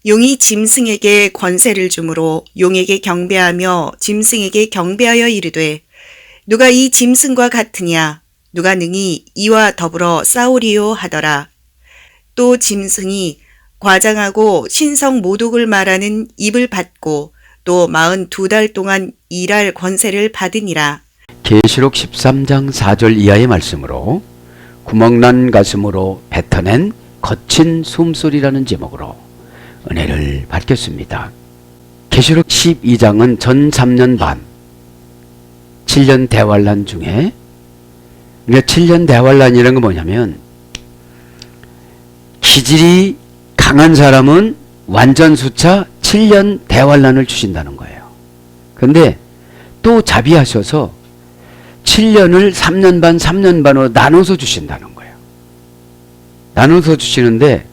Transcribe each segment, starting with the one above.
용이 짐승에게 권세를 주므로 용에게 경배하며 짐승에게 경배하여 이르되 누가 이 짐승과 같으냐 누가 능히 이와 더불어 싸우리요 하더라. 또 짐승이 과장하고 신성 모독을 말하는 입을 받고 또 42달 동안 일할 권세를 받으니라. 계시록 13장 4절 이하의 말씀으로 구멍난 가슴으로 뱉어낸 거친 숨소리라는 제목으로 은혜를 받겠습니다. 계시록 12장은 전 3년 반 7년 대환란 중에, 그러니까 7년 대환란이라는 건 뭐냐면 기질이 강한 사람은 완전 수차 7년 대환란을 주신다는 거예요. 근데 또 자비하셔서 7년을 3년 반 3년 반으로 나눠서 주신다는 거예요. 나눠서 주시는데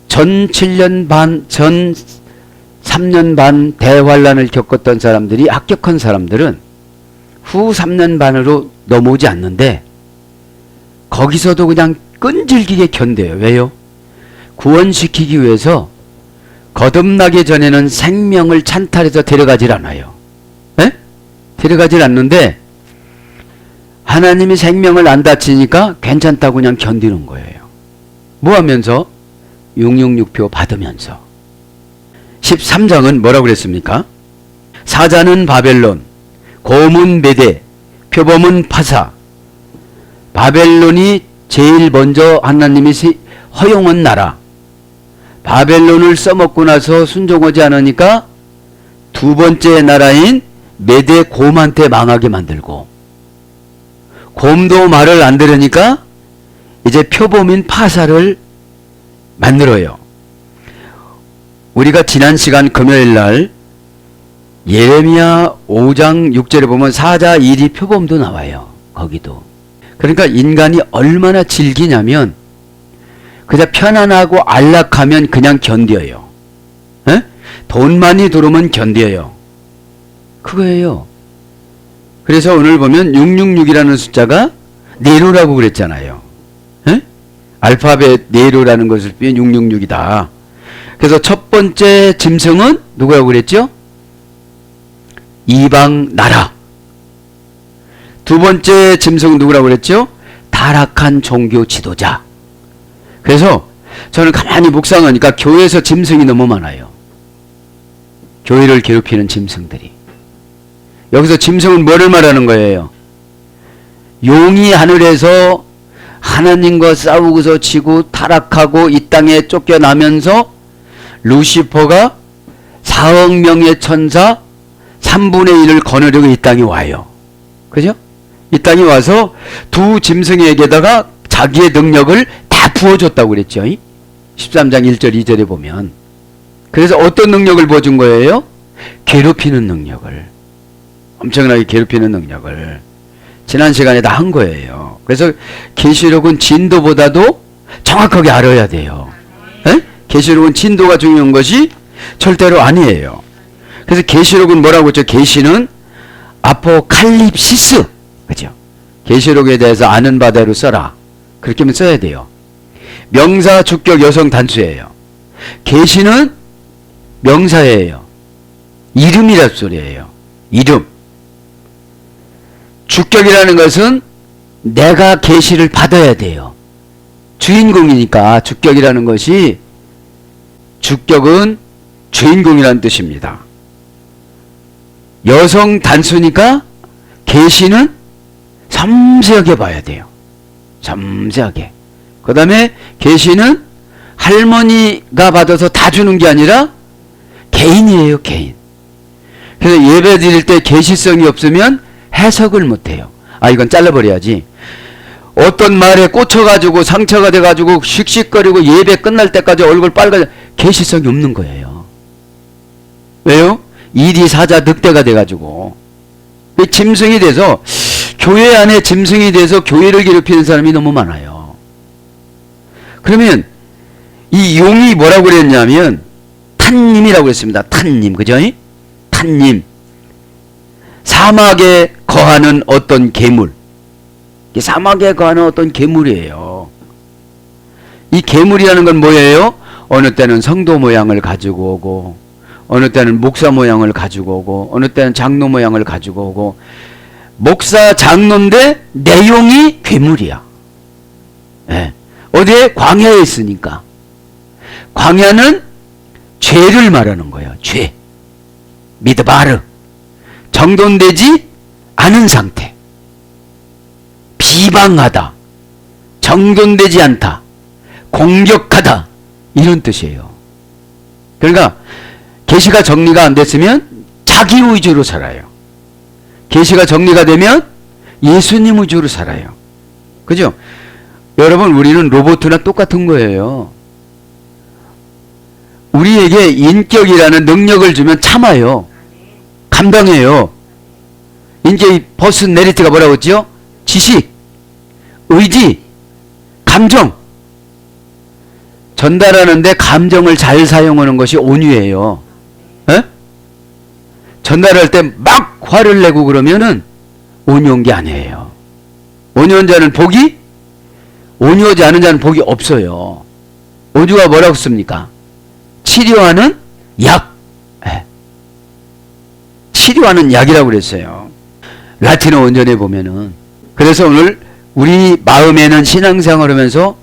전 7년 반, 전 3년 반 대환란을 겪었던 사람들이, 합격한 사람들은 후 3년 반으로 넘어오지 않는데 거기서도 그냥 끈질기게 견뎌요. 왜요? 구원시키기 위해서 거듭나기 전에는 생명을 찬탈해서 데려가질 않아요. 에? 데려가질 않는데 하나님이 생명을 안 다치니까 괜찮다고 그냥 견디는 거예요. 뭐 하면서? 666표 받으면서. 13장은 뭐라고 그랬습니까? 사자는 바벨론, 고음은 메대, 표범은 파사. 바벨론이 제일 먼저 하나님이 허용한 나라. 바벨론을 써먹고 나서 순종하지 않으니까 두 번째 나라인 메대 곰한테 망하게 만들고, 곰도 말을 안 들으니까 이제 표범인 파사를 만들어요. 우리가 지난 시간 금요일날 예레미야 5장 6절에 보면 사자, 이리, 표범도 나와요. 거기도. 그러니까 인간이 얼마나 질기냐면 그냥 편안하고 안락하면 그냥 견뎌요. 에? 돈 많이 들어오면 견뎌요. 그거예요. 그래서 오늘 보면 666이라는 숫자가 네로라고 그랬잖아요. 에? 알파벳 네로라는 것을 빼면 666이다. 그래서 첫 번째 짐승은 누구라고 그랬죠? 이방 나라. 두 번째 짐승은 누구라고 그랬죠? 타락한 종교 지도자. 그래서 저는 가만히 묵상하니까 교회에서 짐승이 너무 많아요. 교회를 괴롭히는 짐승들이. 여기서 짐승은 뭐를 말하는 거예요? 용이 하늘에서 하나님과 싸우고서 지고 타락하고 이 땅에 쫓겨나면서 루시퍼가 4억 명의 천사 3분의 1을 거느리고 이 땅에 와요. 그죠? 이 땅에 와서 두 짐승에게다가 자기의 능력을 다 부어줬다고 그랬죠. 13장 1절 2절에 보면. 그래서 어떤 능력을 부어준 거예요? 괴롭히는 능력을. 엄청나게 괴롭히는 능력을 지난 시간에 다 한 거예요. 그래서 계시록은 진도보다도 정확하게 알아야 돼요. 계시록은 진도가 중요한 것이 절대로 아니에요. 그래서 계시록은 뭐라고 했죠? 계시는 아포칼립시스. 그죠? 계시록에 대해서 아는 바대로 써라. 그렇게 하면 써야 돼요. 명사, 주격, 여성 단수예요. 계시는 명사예요. 이름이란 소리예요. 이름. 주격이라는 것은 내가 계시를 받아야 돼요. 주인공이니까 주격이라는 것이, 주격은 주인공이라는 뜻입니다. 여성 단수니까 계시는 섬세하게 봐야 돼요. 섬세하게. 그 다음에 계시는 할머니가 받아서 다 주는 게 아니라 개인이에요. 개인. 그래서 예배 드릴 때 계시성이 없으면 해석을 못해요. 아, 이건 잘라버려야지. 어떤 말에 꽂혀가지고 상처가 돼가지고 씩씩거리고 예배 끝날 때까지 얼굴 빨개져, 계시성이 없는 거예요. 왜요? 일이 사자 늑대가 돼가지고 짐승이 돼서, 교회 안에 짐승이 돼서 교회를 괴롭히는 사람이 너무 많아요. 그러면 이 용이 뭐라고 그랬냐면 탄님이라고 했습니다. 탄님. 그죠? 탄님. 사막에 거하는 어떤 괴물. 사막에 거하는 어떤 괴물이에요. 이 괴물이라는 건 뭐예요? 어느 때는 성도 모양을 가지고 오고, 어느 때는 목사 모양을 가지고 오고, 어느 때는 장로 모양을 가지고 오고, 목사 장로인데 내용이 괴물이야. 예. 어디에? 광야에 있으니까. 광야는 죄를 말하는 거예요. 죄. 미드바르. 정돈되지 않은 상태. 비방하다. 정돈되지 않다. 공격하다. 이런 뜻이에요. 그러니까 계시가 정리가 안 됐으면 자기 위주로 살아요. 계시가 정리가 되면 예수님 위주로 살아요. 그죠? 여러분, 우리는 로봇이나 똑같은 거예요. 우리에게 인격이라는 능력을 주면 참아요. 감당해요. 이제 퍼스내리티가 뭐라고 했죠? 지식, 의지, 감정. 전달하는데 감정을 잘 사용하는 것이 온유예요. 에? 전달할 때 막 화를 내고 그러면은 온유한 게 아니에요. 온유한 자는 복이, 온유하지 않은 자는 복이 없어요. 온유가 뭐라고 씁니까? 치료하는 약. 에. 치료하는 약이라고 그랬어요. 라틴어 원전에 보면은. 그래서 오늘 우리 마음에는 신앙생활 하면서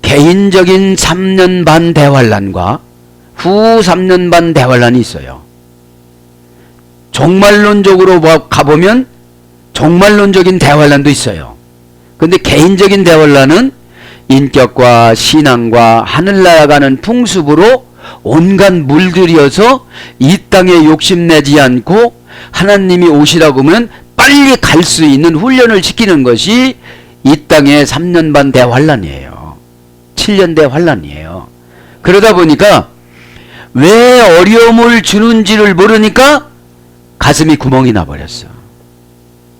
개인적인 3년 반 대환란과 후 3년 반 대환란이 있어요. 종말론적으로 가보면 종말론적인 대환란도 있어요. 근데 개인적인 대환란은 인격과 신앙과 하늘 나아가는 풍습으로 온갖 물들여서 이 땅에 욕심내지 않고 하나님이 오시라고 하면 빨리 갈 수 있는 훈련을 시키는 것이 이 땅의 3년 반 대환란이에요. 7년 대환란이에요. 그러다 보니까 왜 어려움을 주는지를 모르니까 가슴이 구멍이 나버렸어.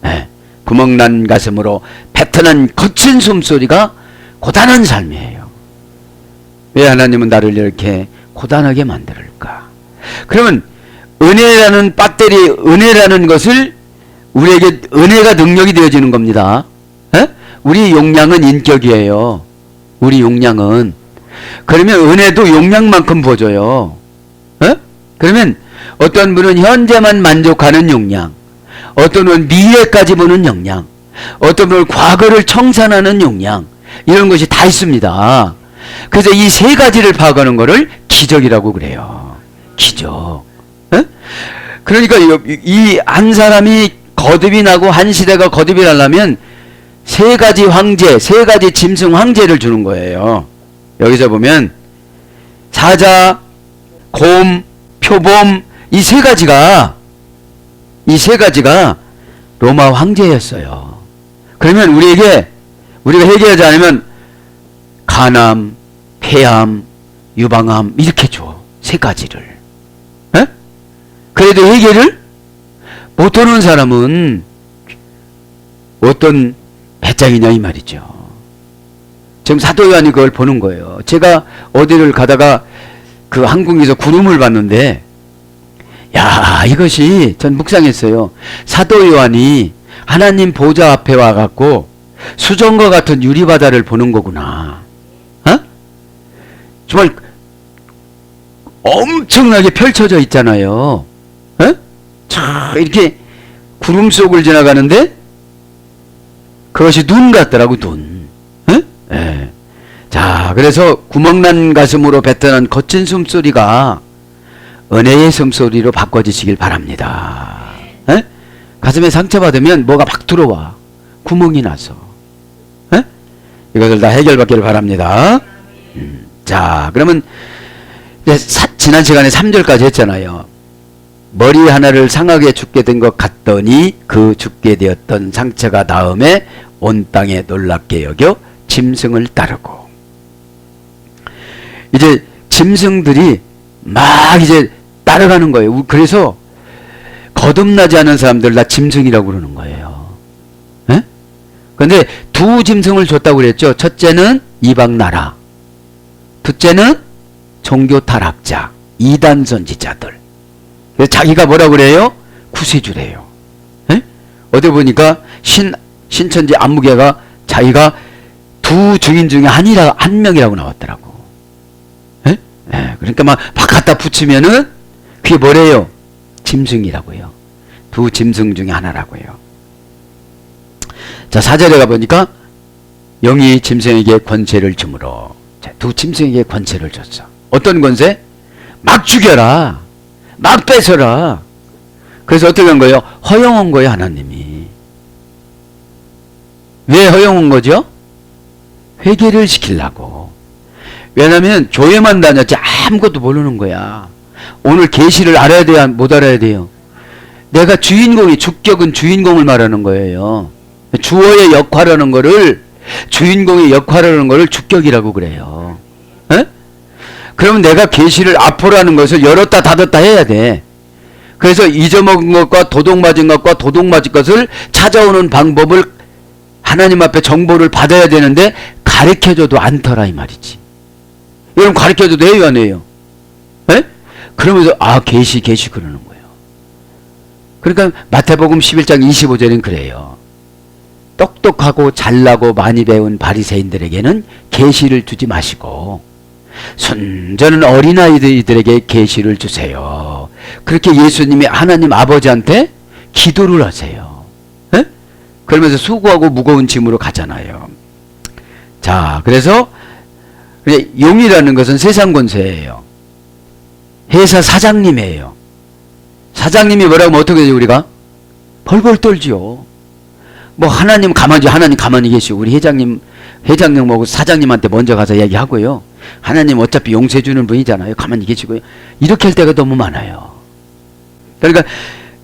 네. 구멍난 가슴으로 뱉어난 거친 숨소리가 고단한 삶이에요. 왜 하나님은 나를 이렇게 고단하게 만들까? 그러면 은혜라는 배터리, 은혜라는 것을 우리에게 은혜가 능력이 되어지는 겁니다. 에? 우리 용량은 인격이에요. 우리 용량은. 그러면 은혜도 용량만큼 보여줘요. 에? 그러면 어떤 분은 현재만 만족하는 용량, 어떤 분은 미래까지 보는 용량, 어떤 분은 과거를 청산하는 용량, 이런 것이 다 있습니다. 그래서 이 세 가지를 파악하는 것을 기적이라고 그래요. 기적. 에? 그러니까 이 한 사람이 거듭이 나고 한 시대가 거듭이 나려면 세 가지 황제, 세 가지 짐승 황제를 주는 거예요. 여기서 보면 사자, 곰, 표범, 이 세 가지가 로마 황제였어요. 그러면 우리가 해결하지 않으면 간암, 폐암, 유방암 이렇게 줘. 세 가지를. 에? 그래도 해결을 못하는 사람은 어떤 배짱이냐 이 말이죠. 지금 사도 요한이 그걸 보는 거예요. 제가 어디를 가다가 그 한국에서 구름을 봤는데, 야, 이것이 전 묵상했어요. 사도 요한이 하나님 보좌 앞에 와갖고 수정과 같은 유리바다를 보는 거구나. 어? 정말 엄청나게 펼쳐져 있잖아요. 어? 참 이렇게 구름 속을 지나가는데 그것이 눈 같더라고, 눈. 어? 예. 자, 그래서 구멍난 가슴으로 뱉어난 거친 숨소리가 은혜의 숨소리로 바꿔지시길 바랍니다. 에? 가슴에 상처받으면 뭐가 막 들어와. 구멍이 나서. 에? 이것을 다 해결받기를 바랍니다. 자, 그러면 지난 시간에 3절까지 했잖아요. 머리 하나를 상하게 죽게 된 것 같더니 그 죽게 되었던 상처가 다음에 온 땅에 놀랍게 여겨 짐승을 따르고. 이제 짐승들이 막 이제 따라가는 거예요. 그래서 거듭나지 않은 사람들 다 짐승이라고 그러는 거예요. 에? 그런데 두 짐승을 줬다고 그랬죠. 첫째는 이방 나라, 둘째는 종교 타락자, 이단 선지자들. 그래서 자기가 뭐라고 그래요? 구세주래요. 에? 어디 보니까 신천지 안무개가 자기가 두 증인 중에 한 명이라고 나왔더라고. 에? 예, 그러니까 막 갖다 붙이면은 그게 뭐래요? 짐승이라고요. 두 짐승 중에 하나라고요. 자, 4절에 가보니까 영이 짐승에게 권세를 주므로, 자, 두 짐승에게 권세를 줬어. 어떤 권세? 막 죽여라, 막 뺏어라. 그래서 어떻게 한 거예요? 허용한 거예요, 하나님이. 왜 허용한 거죠? 회개를 시키려고. 왜냐면 교회만 다녔지 아무것도 모르는 거야. 오늘 계시를 알아야 돼야 못 알아야 돼요? 내가 주인공이, 주격은 주인공을 말하는 거예요. 주어의 역할하는 거를, 주인공의 역할하는 거를 주격이라고 그래요. 에? 그러면 내가 계시를 앞으로라는 것을 열었다 닫았다 해야 돼. 그래서 잊어먹은 것과 도둑맞은 것과 도둑맞은 것을 찾아오는 방법을 하나님 앞에 정보를 받아야 되는데 가르쳐줘도 않더라 이 말이지. 여러분 가르쳐줘도 해요 안 해요? 에? 그러면서 계시 그러는 거예요. 그러니까 마태복음 11장 25절은 그래요. 똑똑하고 잘나고 많이 배운 바리새인들에게는 계시를 주지 마시고 순전한 어린아이들에게 계시를 주세요. 그렇게 예수님이 하나님 아버지한테 기도를 하세요. 에? 그러면서 수고하고 무거운 짐으로 가잖아요. 자, 그래서 용이라는 것은 세상 권세예요. 회사 사장님이에요. 사장님이 뭐라고 하면 어떻게 되죠 우리가? 벌벌 떨지요. 뭐 하나님 가만히 계시고 우리 회장님하고 사장님한테 먼저 가서 얘기하고요. 하나님 어차피 용서해 주는 분이잖아요. 가만히 계시고요. 이렇게 할 때가 너무 많아요. 그러니까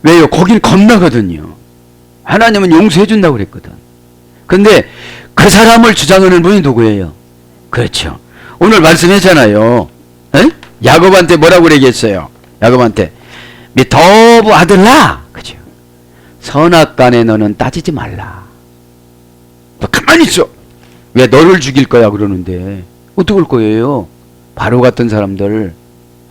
왜요? 거긴 겁나거든요. 하나님은 용서해 준다고 그랬거든. 근데 그 사람을 주장하는 분이 누구예요? 그렇죠. 오늘 말씀했잖아요. 에? 야곱한테 뭐라고 얘기했어요? 야곱한테 미토부 아들라. 그죠? 선악간에 너는 따지지 말라. 너 가만히 있어. 왜 너를 죽일 거야 그러는데 어떻게 할 거예요? 바로 같은 사람들.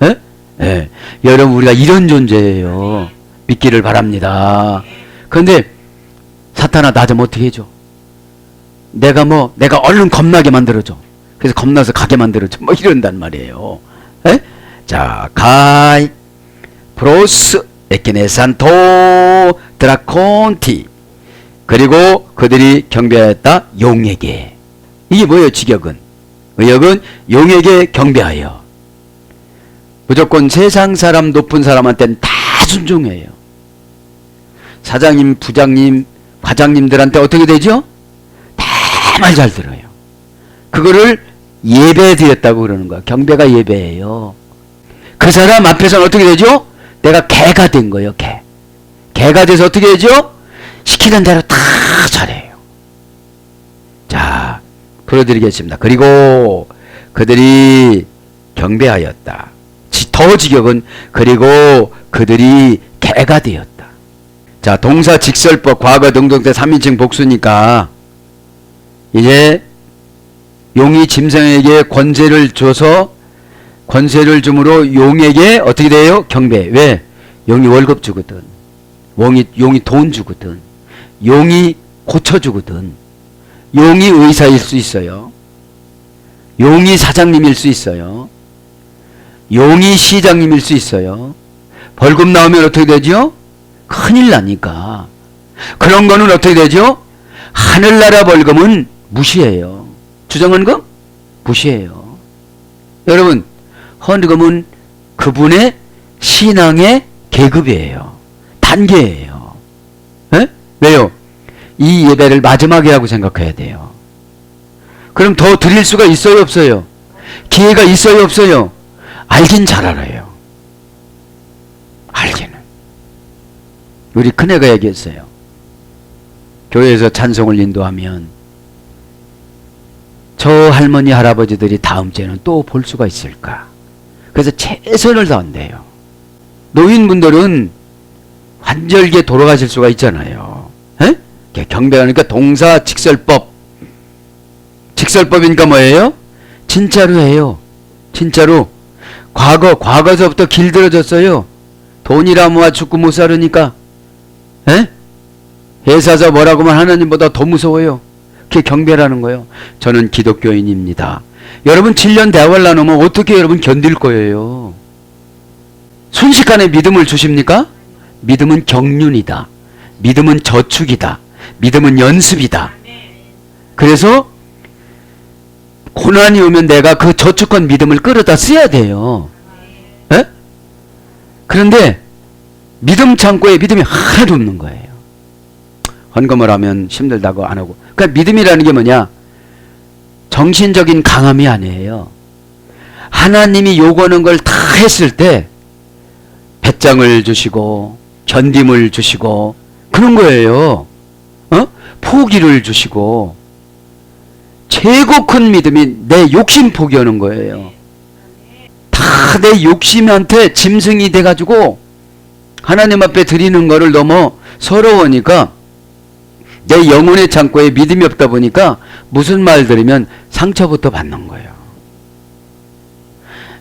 에? 예. 여러분 우리가 이런 존재예요. 믿기를 바랍니다. 그런데 사탄아 나 좀 어떻게 해줘? 내가 얼른 겁나게 만들어줘. 그래서 겁나서 가게 만들어줘. 뭐 이런단 말이에요. 에? 자, 가이 브로스 에케네산토 드라콘티. 그리고 그들이 경배하였다 용에게. 이게 뭐예요? 직역은? 의역은 용에게 경배하여. 무조건 세상 사람 높은 사람한테는 다 순종해요. 사장님, 부장님, 과장님들한테 어떻게 되죠? 다 말 잘 들어요. 그거를 예배 드렸다고 그러는 거야. 경배가 예배예요. 그 사람 앞에서는 어떻게 되죠? 내가 개가 된 거예요. 개가 돼서 어떻게 되죠? 시키는 대로 다 잘해요. 자, 풀어드리겠습니다. 그리고 그들이 경배하였다. 더 직역은 그리고 그들이 개가 되었다. 자, 동사 직설법 과거 능동태 3인칭 복수니까 이제 용이 짐승에게 권세를 줘서 권세를 줌으로 용에게 어떻게 돼요? 경배. 왜? 용이 월급 주거든. 용이 돈 주거든. 용이 고쳐주거든. 용이 의사일 수 있어요. 용이 사장님일 수 있어요. 용이 시장님일 수 있어요. 벌금 나오면 어떻게 되죠? 큰일 나니까. 그런 거는 어떻게 되죠? 하늘나라 벌금은 무시해요. 주정헌금? 무시해요. 여러분, 헌금은 그분의 신앙의 계급이에요. 단계예요. 에? 왜요? 이 예배를 마지막에 하고 생각해야 돼요. 그럼 더 드릴 수가 있어요, 없어요? 기회가 있어요, 없어요? 알긴 잘 알아요. 알기는. 우리 큰애가 얘기했어요. 교회에서 찬송을 인도하면 저 할머니 할아버지들이 다음 주에는 또 볼 수가 있을까? 그래서 최선을 다한대요. 노인분들은 환절기에 돌아가실 수가 있잖아요. 에? 경배하니까 동사 직설법. 직설법이니까 뭐예요? 진짜로 해요. 진짜로. 과거서부터 길들어졌어요. 돈이라 모아 죽고 못 살으니까. 에? 회사에서 뭐라고 하면 하나님보다 더 무서워요. 그게 경배라는 거예요. 저는 기독교인입니다. 여러분 7년 대학을 나누면 어떻게 여러분 견딜 거예요? 순식간에 믿음을 주십니까? 믿음은 경륜이다. 믿음은 저축이다. 믿음은 연습이다. 그래서 고난이 오면 내가 그 저축한 믿음을 끌어다 써야 돼요. 에? 그런데 믿음 창고에 믿음이 하나도 없는 거예요. 헌금을 하면 힘들다고 안 하고. 그러니까 믿음이라는 게 뭐냐? 정신적인 강함이 아니에요. 하나님이 요구하는 걸 다 했을 때 배짱을 주시고 견딤을 주시고 그런 거예요. 포기를 주시고 최고 큰 믿음이 내 욕심 포기하는 거예요. 다 내 욕심한테 짐승이 돼가지고 하나님 앞에 드리는 거를 너무 서러우니까 내 영혼의 창고에 믿음이 없다 보니까 무슨 말 들으면 상처부터 받는 거예요.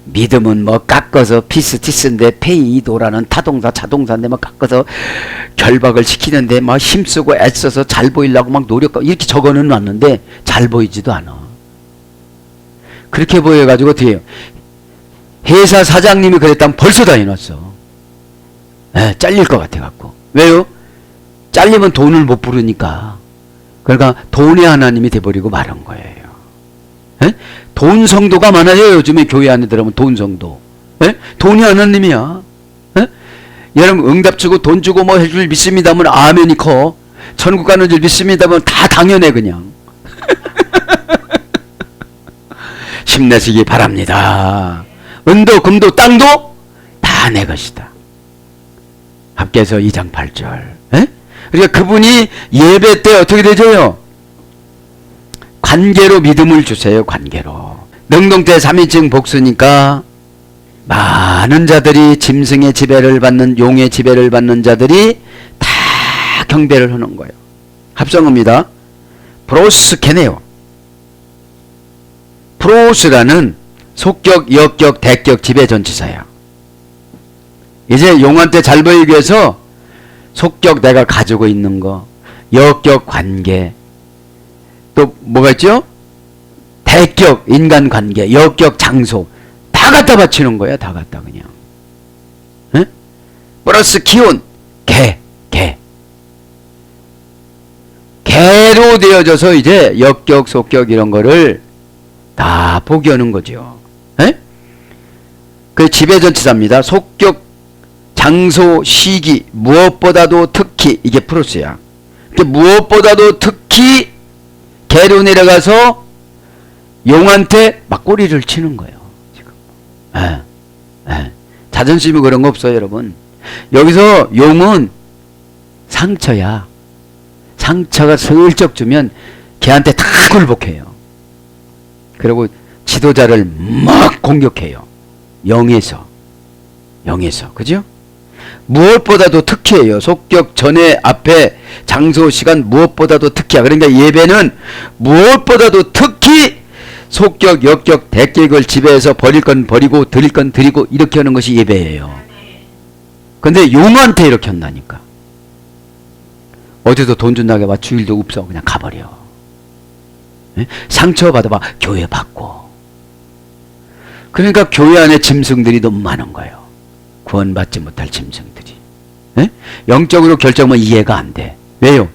믿음은 뭐 깎아서 피스티스인데 페이도라는 타동사 자동사인데 막 깎아서 결박을 시키는데 막 힘쓰고 애써서 잘 보이려고 막 노력하고 이렇게 적어는 놨는데 잘 보이지도 않아. 그렇게 보여가지고 어떻게 해요? 회사 사장님이 그랬다면 벌써 다 해놨어. 잘릴 것 같아갖고. 왜요? 잘리면 돈을 못 부르니까. 그러니까 돈의 하나님이 돼버리고 말한 거예요. 돈 성도가 많아요. 요즘에 교회 안에 들어오면 돈 성도. 돈이 하나님이야. 여러분 응답 주고 돈 주고 뭐 해줄 믿습니다면 아멘이 커. 천국 가는 줄 믿습니다면 다 당연해 그냥. 힘내시기 바랍니다. 은도 금도 땅도 다 내 것이다. 합계서 2장 8절. 그러니까 그분이 예배 때 어떻게 되죠요? 관계로 믿음을 주세요. 관계로. 능동태 3인칭 복수니까 많은 자들이 짐승의 지배를 받는 용의 지배를 받는 자들이 다 경배를 하는 거예요. 합성어입니다. 프로스케네요. 프로스라는 속격, 역격, 대격, 지배 전치사야. 이제 용한테 잘 보이기 위해서 속격 내가 가지고 있는 거, 역격 관계, 또 뭐가 있죠? 대격 인간관계, 역격 장소 다 갖다 바치는 거야. 다 갖다 그냥. 플러스 기온 개로 되어져서 이제 역격 속격 이런 거를 다 포기하는 거죠. 그 지배전치사입니다. 속격 장소 시기 무엇보다도 특히 이게 플러스야. 무엇보다도 특히 개로 내려가서 용한테 막 꼬리를 치는 거예요. 지금. 자존심이 그런 거 없어요, 여러분. 여기서 용은 상처야. 상처가 슬쩍 주면 걔한테 다 굴복해요. 그리고 지도자를 막 공격해요. 영에서. 그죠? 무엇보다도 특히예요. 속격 전에 앞에 장소 시간 무엇보다도 특히야. 그러니까 예배는 무엇보다도 특히 속격 역격 대격을 지배해서 버릴 건 버리고 드릴 건 드리고 이렇게 하는 것이 예배예요. 근데 용한테 이렇게 한다니까. 어디서 돈 준다고 해봐. 주일도 없어. 그냥 가버려. 상처 받아봐. 교회 받고. 그러니까 교회 안에 짐승들이 너무 많은 거예요. 구원받지 못할 짐승들이. 영적으로 결정하면 이해가 안 돼. 왜요?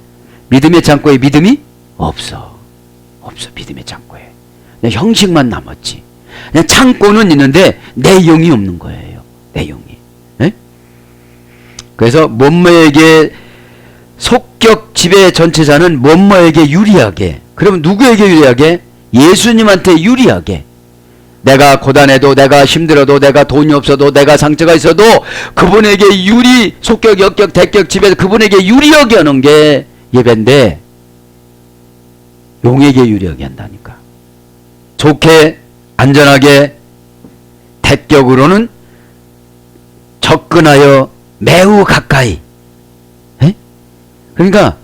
믿음의 창고에 믿음이 없어. 믿음의 창고에. 그냥 형식만 남았지. 그냥 창고는 있는데 내용이 없는 거예요. 내용이. 그래서 몸매에게 속격 지배 전체자는 몸매에게 유리하게. 그러면 누구에게 유리하게? 예수님한테 유리하게. 내가 고단해도 내가 힘들어도 내가 돈이 없어도 내가 상처가 있어도 그분에게 유리 속격 역격 대격 지배 그분에게 유리하게 하는 게 예배인데 용에게 유리하게 한다니까. 좋게 안전하게 대격으로는 접근하여 매우 가까이. 그러니까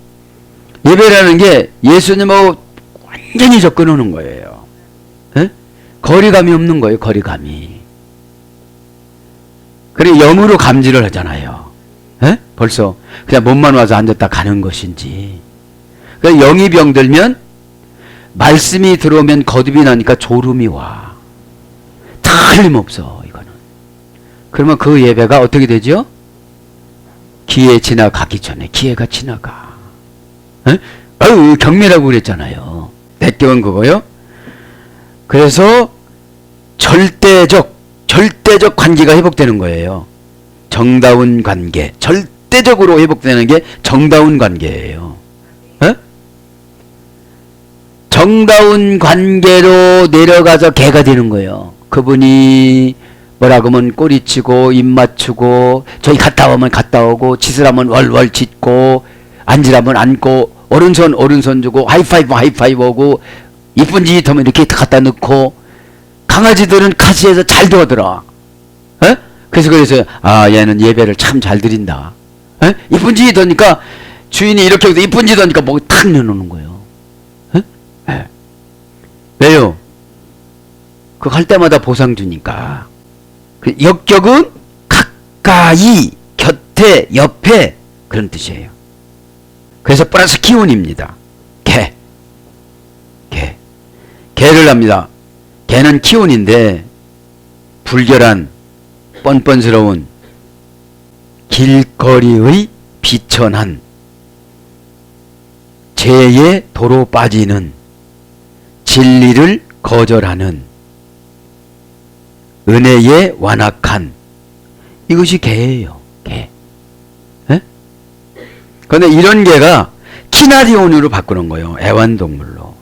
예배라는 게 예수님하고 완전히 접근하는 거예요. 거리감이 없는 거예요. 거리감이. 그래 영으로 감지를 하잖아요. 벌써 그냥 몸만 와서 앉았다 가는 것인지. 그러니까 영이 병들면 말씀이 들어오면 거듭이 나니까 졸음이 와. 틀림없어 이거는. 그러면 그 예배가 어떻게 되죠? 기회 지나가기 전에 기회가 지나가. 아유 경매라고 그랬잖아요. 내격은 그거요. 그래서 절대적 관계가 회복되는 거예요. 정다운 관계. 절대적으로 회복되는 게 정다운 관계예요. 정다운 관계로 내려가서 개가 되는 거예요. 그분이 뭐라고 하면 꼬리치고 입 맞추고 저희 갔다 오면 갔다 오고 짓으라면 월월 짓고 앉으라면 앉고 오른손 주고 하이파이브 오고 이쁜 짓 하면 이렇게 갖다 넣고 강아지들은 가시에서 잘 도와들어. 그래서 얘는 예배를 참 잘 드린다. 이쁜 짓 하니까 주인이 이렇게 해서 이쁜 짓 하니까 목이 탁 내놓는 거예요. 왜요? 그거 할 때마다 보상 주니까. 그 역격은 가까이, 곁에, 옆에 그런 뜻이에요. 그래서 플러스 기운입니다. 개를 합니다. 개는 기운인데 불결한 뻔뻔스러운 길거리의 비천한 죄의 도로 빠지는 진리를 거절하는 은혜에 완악한 이것이 개예요. 개. 그런데 이런 개가 키나리온으로 바꾸는 거예요. 애완동물로.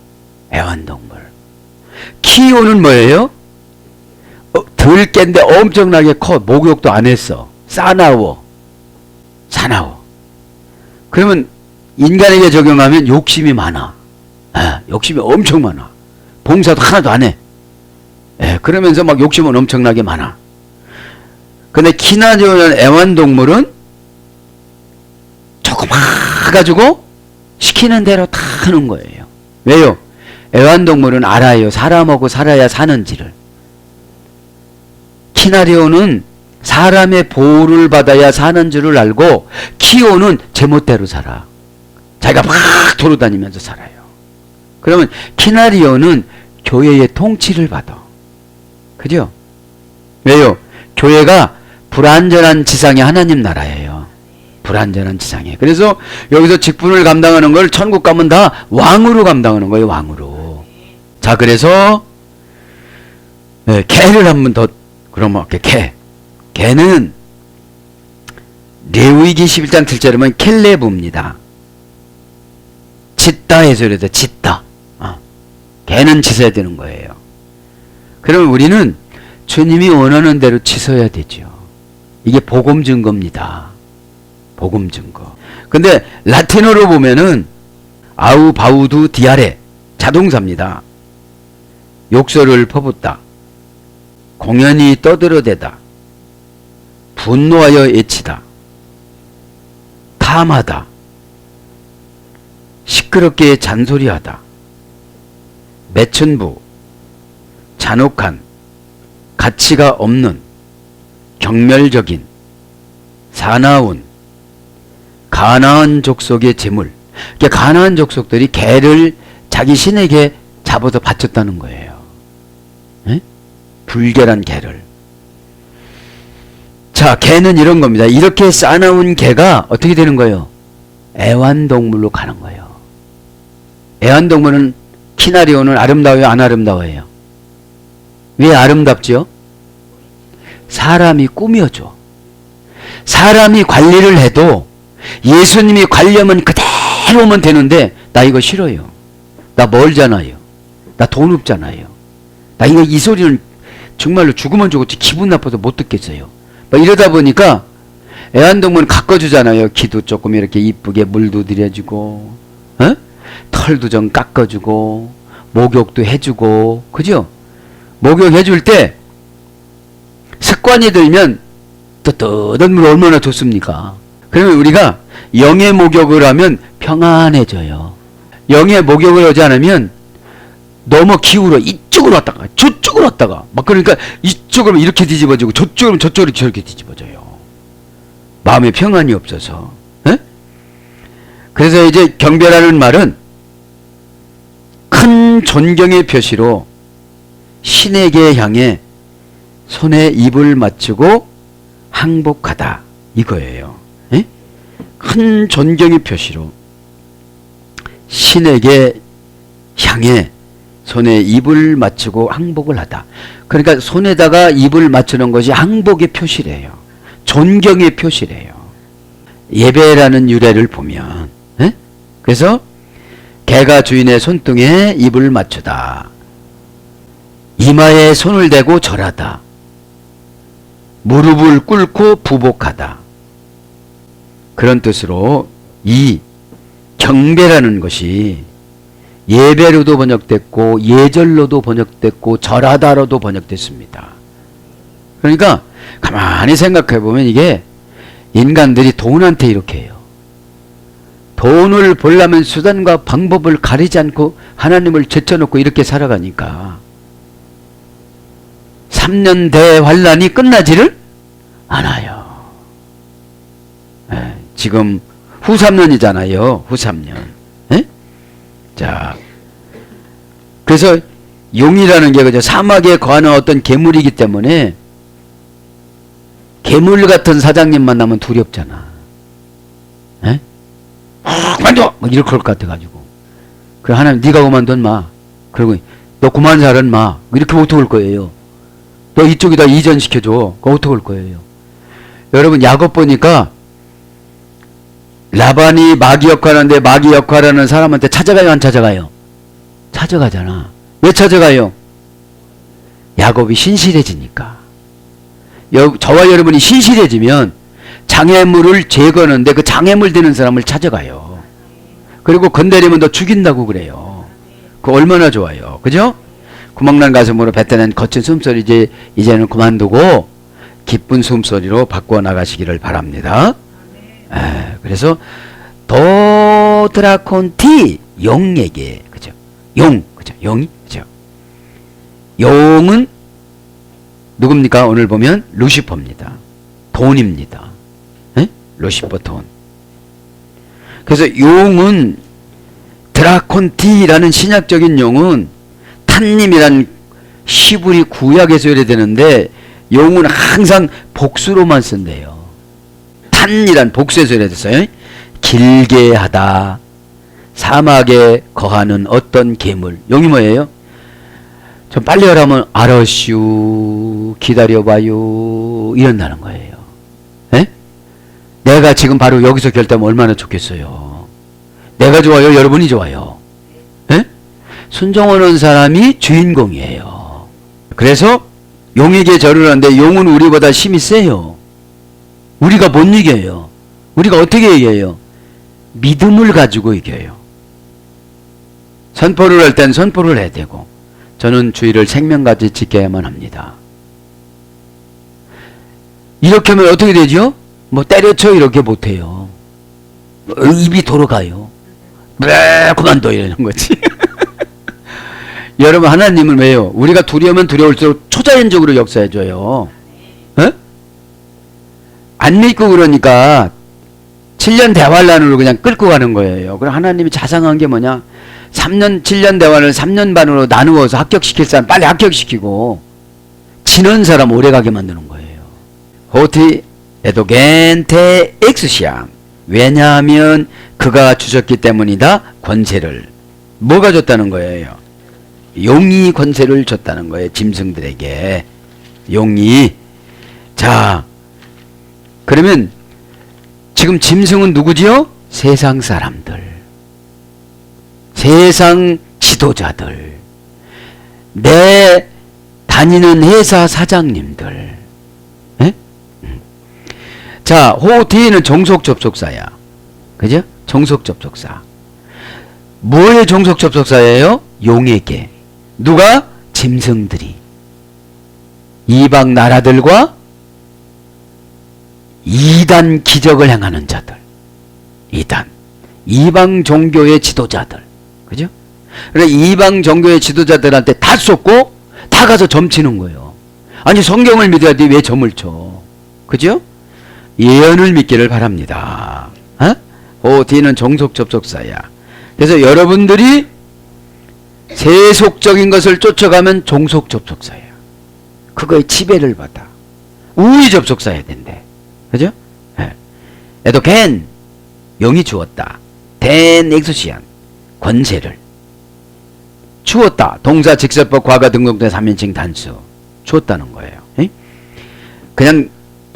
애완동물. 키오는 뭐예요? 들깬데 엄청나게 커. 목욕도 안 했어. 사나워. 그러면 인간에게 적용하면 욕심이 많아. 욕심이 엄청 많아. 봉사도 하나도 안 해. 그러면서 막 욕심은 엄청나게 많아. 근데 키나리온은 애완동물은 조그마가지고 시키는 대로 다 하는 거예요. 왜요? 애완동물은 알아요. 사람하고 살아야 사는지를. 키나리온은 사람의 보호를 받아야 사는 줄을 알고 키오는 제멋대로 살아. 자기가 막 돌아다니면서 살아요. 그러면 키나리온은 교회의 통치를 받아. 그죠? 왜요? 교회가 불완전한 지상의 하나님 나라예요. 불완전한 지상에. 그래서 여기서 직분을 감당하는 걸 천국 가면 다 왕으로 감당하는 거예요. 왕으로. 자, 그래서 개를 한번 더 그러면 개는 레위기 11장 7절에 보면 켈레브입니다. 짓다 해서 그래도 짓다. 개는 짖어야 되는 거예요. 그러면 우리는 주님이 원하는 대로 짖어야 되죠. 이게 복음 증거입니다. 복음 증거. 근데 라틴어로 보면은 아우 바우두 디아레 자동사입니다. 욕설을 퍼붓다. 공연히 떠들어대다. 분노하여 애치다. 탐하다. 시끄럽게 잔소리하다. 매춘부. 잔혹한. 가치가 없는. 경멸적인. 사나운. 가나안 족속의 재물. 그러니까 가나안 족속들이 개를 자기 신에게 잡아서 바쳤다는 거예요. 불결한 개를. 자, 개는 이런 겁니다. 이렇게 싸나운 개가 어떻게 되는 거예요? 애완동물로 가는 거예요. 애완동물은 키나리온은 아름다워요? 안 아름다워요? 왜 아름답죠? 사람이 꾸며줘. 사람이 관리를 해도 예수님이 관리하면 그대로 오면 되는데 나 이거 싫어요. 나 멀잖아요. 나 돈 없잖아요. 나 이거 이 소리는 정말로 죽으면 죽었지 기분 나빠서 못 듣겠어요. 막 이러다 보니까 애완동물은 가꿔주잖아요. 기도 조금 이렇게 이쁘게 물도 들여주고 털도 좀 깎아주고 목욕도 해주고 그죠? 목욕해줄 때 습관이 들면 뜨뜻한 물 얼마나 좋습니까? 그러면 우리가 영의 목욕을 하면 평안해져요. 영의 목욕을 하지 않으면 너무 기울어 이쪽으로 왔다가 저쪽으로 왔다가 막 그러니까 이쪽으로 이렇게 뒤집어지고 저쪽으로 저쪽으로 저렇게 뒤집어져요. 마음에 평안이 없어서. 그래서 이제 경배라는 말은 큰 큰 존경의 표시로 신에게 향해 손에 입을 맞추고 항복하다 이거예요. 예? 큰 존경의 표시로 신에게 향해 손에 입을 맞추고 항복을 하다. 그러니까 손에다가 입을 맞추는 것이 항복의 표시래요. 존경의 표시래요. 예배라는 유래를 보면, 예? 그래서 개가 주인의 손등에 입을 맞추다. 이마에 손을 대고 절하다. 무릎을 꿇고 부복하다. 그런 뜻으로 이 경배라는 것이 예배로도 번역됐고 예절로도 번역됐고 절하다로도 번역됐습니다. 그러니까 가만히 생각해 보면 이게 인간들이 돈한테 이렇게 해요. 돈을 벌려면 수단과 방법을 가리지 않고 하나님을 제쳐놓고 이렇게 살아가니까 3년 대환란이 끝나지를 않아요. 예, 지금 후 3년이잖아요. 후 3년. 예? 자, 그래서 용이라는 게 그죠? 사막에 거하는 어떤 괴물이기 때문에 괴물 같은 사장님 만나면 두렵잖아. 예? 그만둬! 막 이럴 것 같아가지고. 그래, 하나님, 네가 그만둔 마. 그리고 너 그만 살은 마. 이렇게 어떡할 거예요? 너 이쪽에다 이전시켜줘. 그거 어떡할 거예요? 여러분, 야곱 보니까 라반이 마귀 역할하는데 마귀 역할하는 사람한테 찾아가요, 안 찾아가요? 찾아가잖아. 왜 찾아가요? 야곱이 신실해지니까. 저와 여러분이 신실해지면 장애물을 제거하는데 그 장애물 되는 사람을 찾아가요. 그리고 건드리면 너 죽인다고 그래요. 그거 얼마나 좋아요. 그죠? 구멍난 가슴으로 뱉어낸 거친 숨소리 이제는 그만두고 기쁜 숨소리로 바꿔 나가시기를 바랍니다. 그래서 도드라콘티 용에게 그죠? 용 그죠? 용이 그죠? 용은 누굽니까? 오늘 보면 루시퍼입니다. 돈입니다. 에? 루시퍼 돈. 그래서 용은 드라콘티라는 신약적인 용은 탄님이란 시불이 구약에서 유래되는데 용은 항상 복수로만 쓴대요. 탄이란 복수에서 유래됐어요. 길게 하다. 사막에 거하는 어떤 괴물. 용이 뭐예요? 좀 빨리 하라면 알았슈 기다려봐요 이런다는 거예요. 에? 내가 지금 바로 여기서 결정하면 얼마나 좋겠어요. 내가 좋아요? 여러분이 좋아요? 에? 순종하는 사람이 주인공이에요. 그래서 용에게 절을 하는데 용은 우리보다 힘이 세요. 우리가 못 이겨요. 우리가 어떻게 이겨요? 믿음을 가지고 이겨요. 선포를 할 땐 선포를 해야 되고 저는 주의를 생명같이 지켜야만 합니다. 이렇게 하면 어떻게 되죠? 뭐 때려쳐 이렇게 못해요. 입이 돌아가요. 그만둬 이러는 거지. 여러분 하나님은 왜요? 우리가 두려우면 두려울수록 초자연적으로 역사해줘요. 에? 안 믿고 그러니까 7년 대환란으로 그냥 끌고 가는 거예요. 그럼 하나님이 자상한 게 뭐냐? 3년 7년 대환을 3년 반으로 나누어서 합격시킬 사람 빨리 합격시키고 지는 사람 오래가게 만드는 거예요. 호티 에도겐테 엑스시암. 왜냐하면 그가 주셨기 때문이다. 권세를. 뭐가 줬다는 거예요? 용이 권세를 줬다는 거예요. 짐승들에게. 용이. 자, 그러면 지금 짐승은 누구지요? 세상 사람들. 세상 지도자들. 내 다니는 회사 사장님들. 에? 자, 호티는 종속 접속사야. 그죠? 종속 접속사. 뭐의 종속 접속사예요? 용에게. 누가? 짐승들이. 이방 나라들과 이단 기적을 행하는 자들. 이단. 이방 종교의 지도자들. 그죠? 그러니까 이방 종교의 지도자들한테 다 쏟고 다 가서 점치는 거예요. 아니 성경을 믿어야지 왜 점을 쳐. 그죠? 예언을 믿기를 바랍니다. 어? 뒤는 종속 접속사야. 그래서 여러분들이 세속적인 것을 쫓아가면 종속 접속사예요. 그거에 지배를 받아. 우위 접속사해야 된대. 그죠? 예. 에도켄 영이 주었다. 된 엑소시안 권세를 주었다. 동사 직설법 과거 등록된 3인칭 단수 주었다는 거예요. 예? 그냥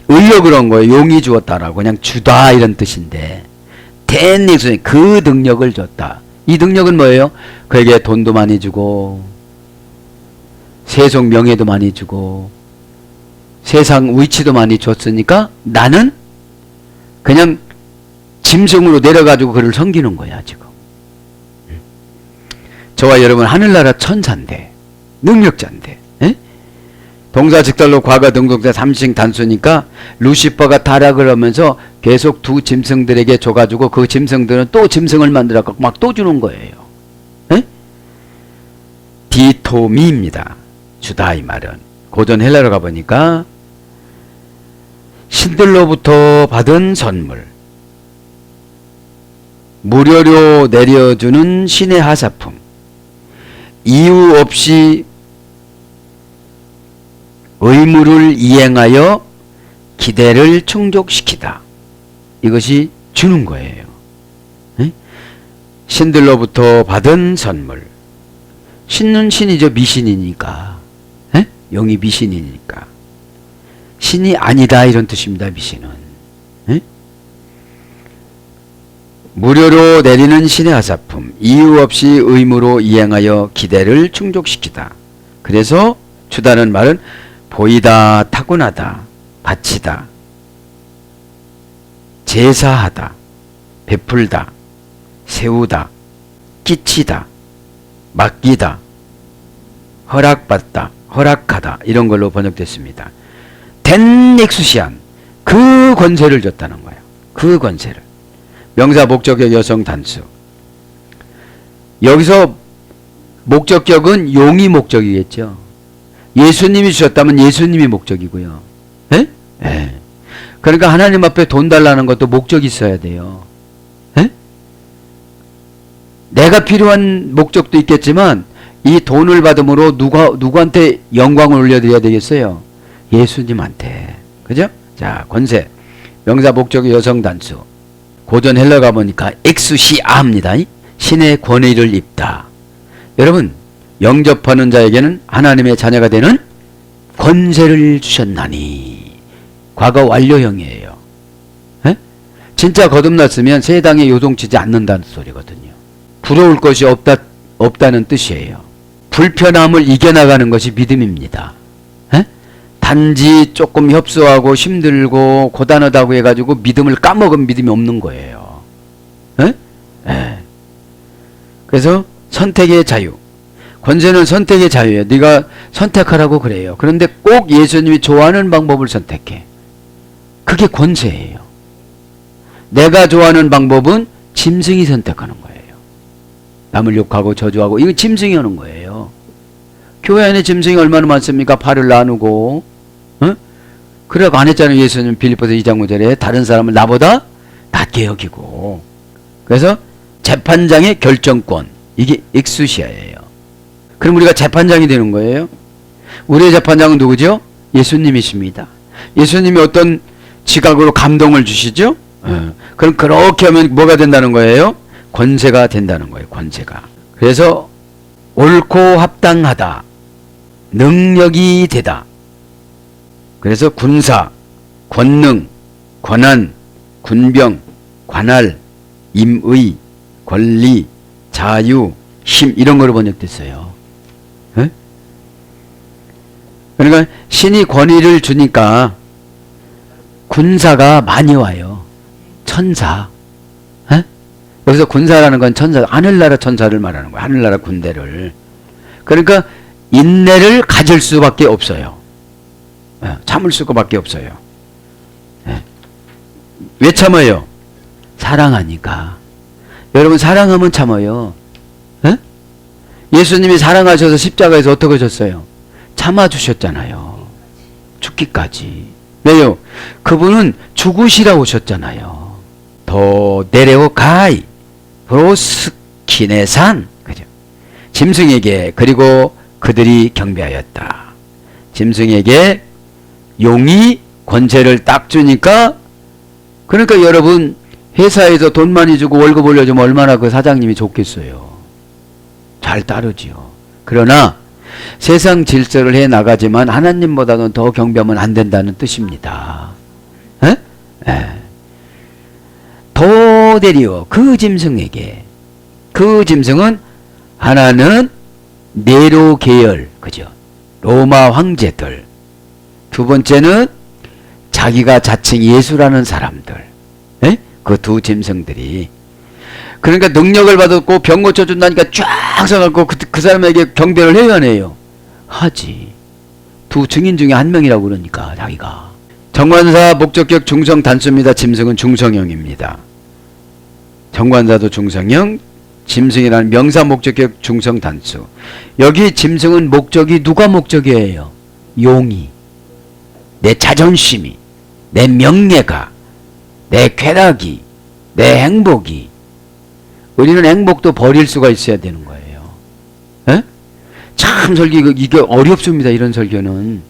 의역으로 한 거예요. 용이 주었다라고 그냥 주다 이런 뜻인데 된 엑소시안 그 능력을 줬다. 이 능력은 뭐예요? 그에게 돈도 많이 주고 세속 명예도 많이 주고 세상 위치도 많이 줬으니까 나는 그냥 짐승으로 내려가지고 그를 섬기는 거야 지금. 저와 여러분 하늘나라 천사인데 능력자인데 에? 동사 직달로 과거 등록된 3인칭 단수니까 루시퍼가 타락을 하면서 계속 두 짐승들에게 줘가지고 그 짐승들은 또 짐승을 만들어갖고 막 또 주는 거예요. 에? 디토미입니다. 주다 이 말은. 고전 헬라로 가보니까 신들로부터 받은 선물, 무료로 내려주는 신의 하사품, 이유 없이 의무를 이행하여 기대를 충족시키다. 이것이 주는 거예요. 에? 신들로부터 받은 선물. 신은 신이죠. 미신이니까. 에? 영이 미신이니까. 신이 아니다 이런 뜻입니다. 미신은. 에? 무료로 내리는 신의 하사품, 이유 없이 의무로 이행하여 기대를 충족시키다. 그래서 주다는 말은 보이다, 타고나다, 바치다, 제사하다, 베풀다, 세우다, 끼치다, 맡기다, 허락받다, 허락하다 이런 걸로 번역됐습니다. 된 엑수시안 그 권세를 줬다는 거예요. 그 권세를. 명사 목적격 여성 단수. 여기서 목적격은 용이 목적이겠죠. 예수님이 주셨다면 예수님이 목적이고요. 에? 에. 그러니까 하나님 앞에 돈 달라는 것도 목적이 있어야 돼요. 에? 내가 필요한 목적도 있겠지만 이 돈을 받음으로 누구한테 영광을 올려드려야 되겠어요? 예수님한테. 그죠? 자, 권세. 명사 목적의 여성 단수. 고전 헬라 가보니까 엑수시아입니다. 신의 권위를 입다. 여러분, 영접하는 자에게는 하나님의 자녀가 되는 권세를 주셨나니. 과거 완료형이에요. 에? 진짜 거듭났으면 세상에 요동치지 않는다는 소리거든요. 부러울 것이 없다는 뜻이에요. 불편함을 이겨나가는 것이 믿음입니다. 에? 단지 조금 협소하고 힘들고 고단하다고 해가지고 믿음을 까먹은 믿음이 없는 거예요. 에? 에. 그래서 선택의 자유. 권세는 선택의 자유예요. 네가 선택하라고 그래요. 그런데 꼭 예수님이 좋아하는 방법을 선택해. 그게 권세예요. 내가 좋아하는 방법은 짐승이 선택하는 거예요. 남을 욕하고 저주하고 이거 짐승이 하는 거예요. 교회 안에 짐승이 얼마나 많습니까? 팔을 나누고 어? 그래고 안 했잖아요. 예수님 빌립보서 2장 5절에 다른 사람을 나보다 낮게 여기고. 그래서 재판장의 결정권 이게 엑수시아예요. 그럼 우리가 재판장이 되는 거예요. 우리의 재판장은 누구죠? 예수님이십니다. 예수님이 어떤 지각으로 감동을 주시죠? 그럼 그렇게 하면 뭐가 된다는 거예요? 권세가 된다는 거예요. 권세가. 그래서 옳고 합당하다. 능력이 되다. 그래서 군사, 권능, 권한, 군병, 관할, 임의, 권리, 자유, 힘 이런 거로 번역됐어요. 에? 그러니까 신이 권위를 주니까 군사가 많이 와요. 천사. 에? 여기서 군사라는 건 천사, 하늘나라 천사를 말하는 거예요. 하늘나라 군대를. 그러니까 인내를 가질 수밖에 없어요. 참을 수밖에 없어요. 왜 참아요? 사랑하니까. 여러분 사랑하면 참아요. 에? 예수님이 사랑하셔서 십자가에서 어떻게 하셨어요? 참아주셨잖아요. 죽기까지. 왜요? 그분은 죽으시라 오셨잖아요. 더 내려가이 브로스키네산. 그죠? 짐승에게 그리고 그들이 경배하였다. 짐승에게 용이 권세를 딱 주니까, 그러니까 여러분 회사에서 돈 많이 주고 월급 올려주면 얼마나 그 사장님이 좋겠어요. 잘 따르지요. 그러나 세상 질서를 해 나가지만 하나님보다는 더 경배하면 안 된다는 뜻입니다. 에? 에. 도데리오 그 짐승에게, 그 짐승은 하나는 네로 계열, 그죠? 로마 황제들. 두 번째는 자기가 자칭 예수라는 사람들. 그 두 짐승들이. 그러니까 능력을 받았고 병 고쳐준다니까 쫙 서갖고 그 사람에게 경배를 해야 해요. 하지. 두 증인 중에 한 명이라고 그러니까 자기가. 정관사 목적격 중성 단수입니다. 짐승은 중성형입니다. 정관사도 중성형, 짐승이라는 명사 목적격 중성 단수. 여기 짐승은 목적이 누가 목적이에요? 용이. 내 자존심이, 내 명예가, 내 쾌락이, 내 행복이. 우리는 행복도 버릴 수가 있어야 되는 거예요. 에? 참 이게 어렵습니다. 이런 설교는.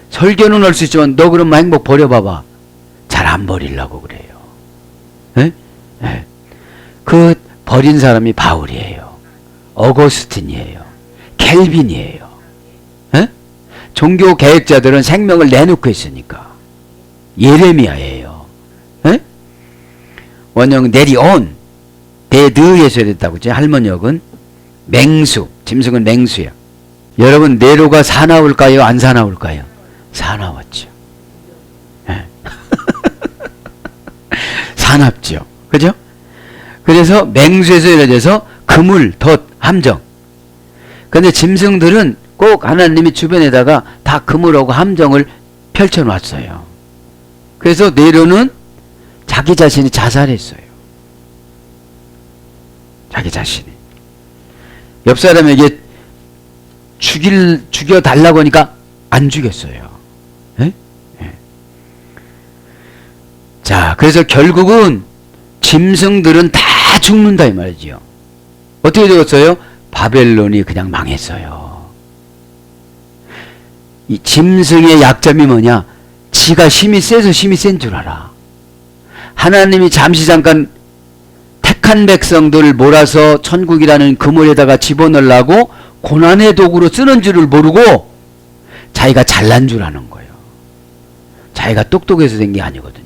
설교는 할 수 있지만 너 그럼 행복 버려봐봐. 잘 안 버리려고 그래요. 에? 에. 그 버린 사람이 바울이에요. 어거스틴이에요. 켈빈이에요. 에? 종교 개혁자들은 생명을 내놓고 있으니까. 예레미야예요. 에? 원형 내리온 대드에서 됐다고 그죠? 할머니역은 맹수, 짐승은 맹수야. 여러분 네로가 사나울까요? 안 사나울까요? 사나웠죠. 예. 사납죠. 그죠? 그래서 맹수에서 이래져서 그물, 덫, 함정. 근데 짐승들은 꼭 하나님이 주변에다가 다 그물하고 함정을 펼쳐놨어요. 그래서 네로는 자기 자신이 자살했어요. 자기 자신이. 옆 사람에게 죽여달라고 하니까 안 죽였어요. 에? 에. 자, 그래서 결국은 짐승들은 다 죽는다 이 말이죠. 어떻게 되었어요? 바벨론이 그냥 망했어요. 이 짐승의 약점이 뭐냐? 지가 힘이 세서 힘이 센 줄 알아. 하나님이 잠시 잠깐 택한 백성들을 몰아서 천국이라는 그물에다가 집어넣으려고 고난의 도구로 쓰는 줄을 모르고 자기가 잘난 줄 아는 거예요. 자기가 똑똑해서 된 게 아니거든요.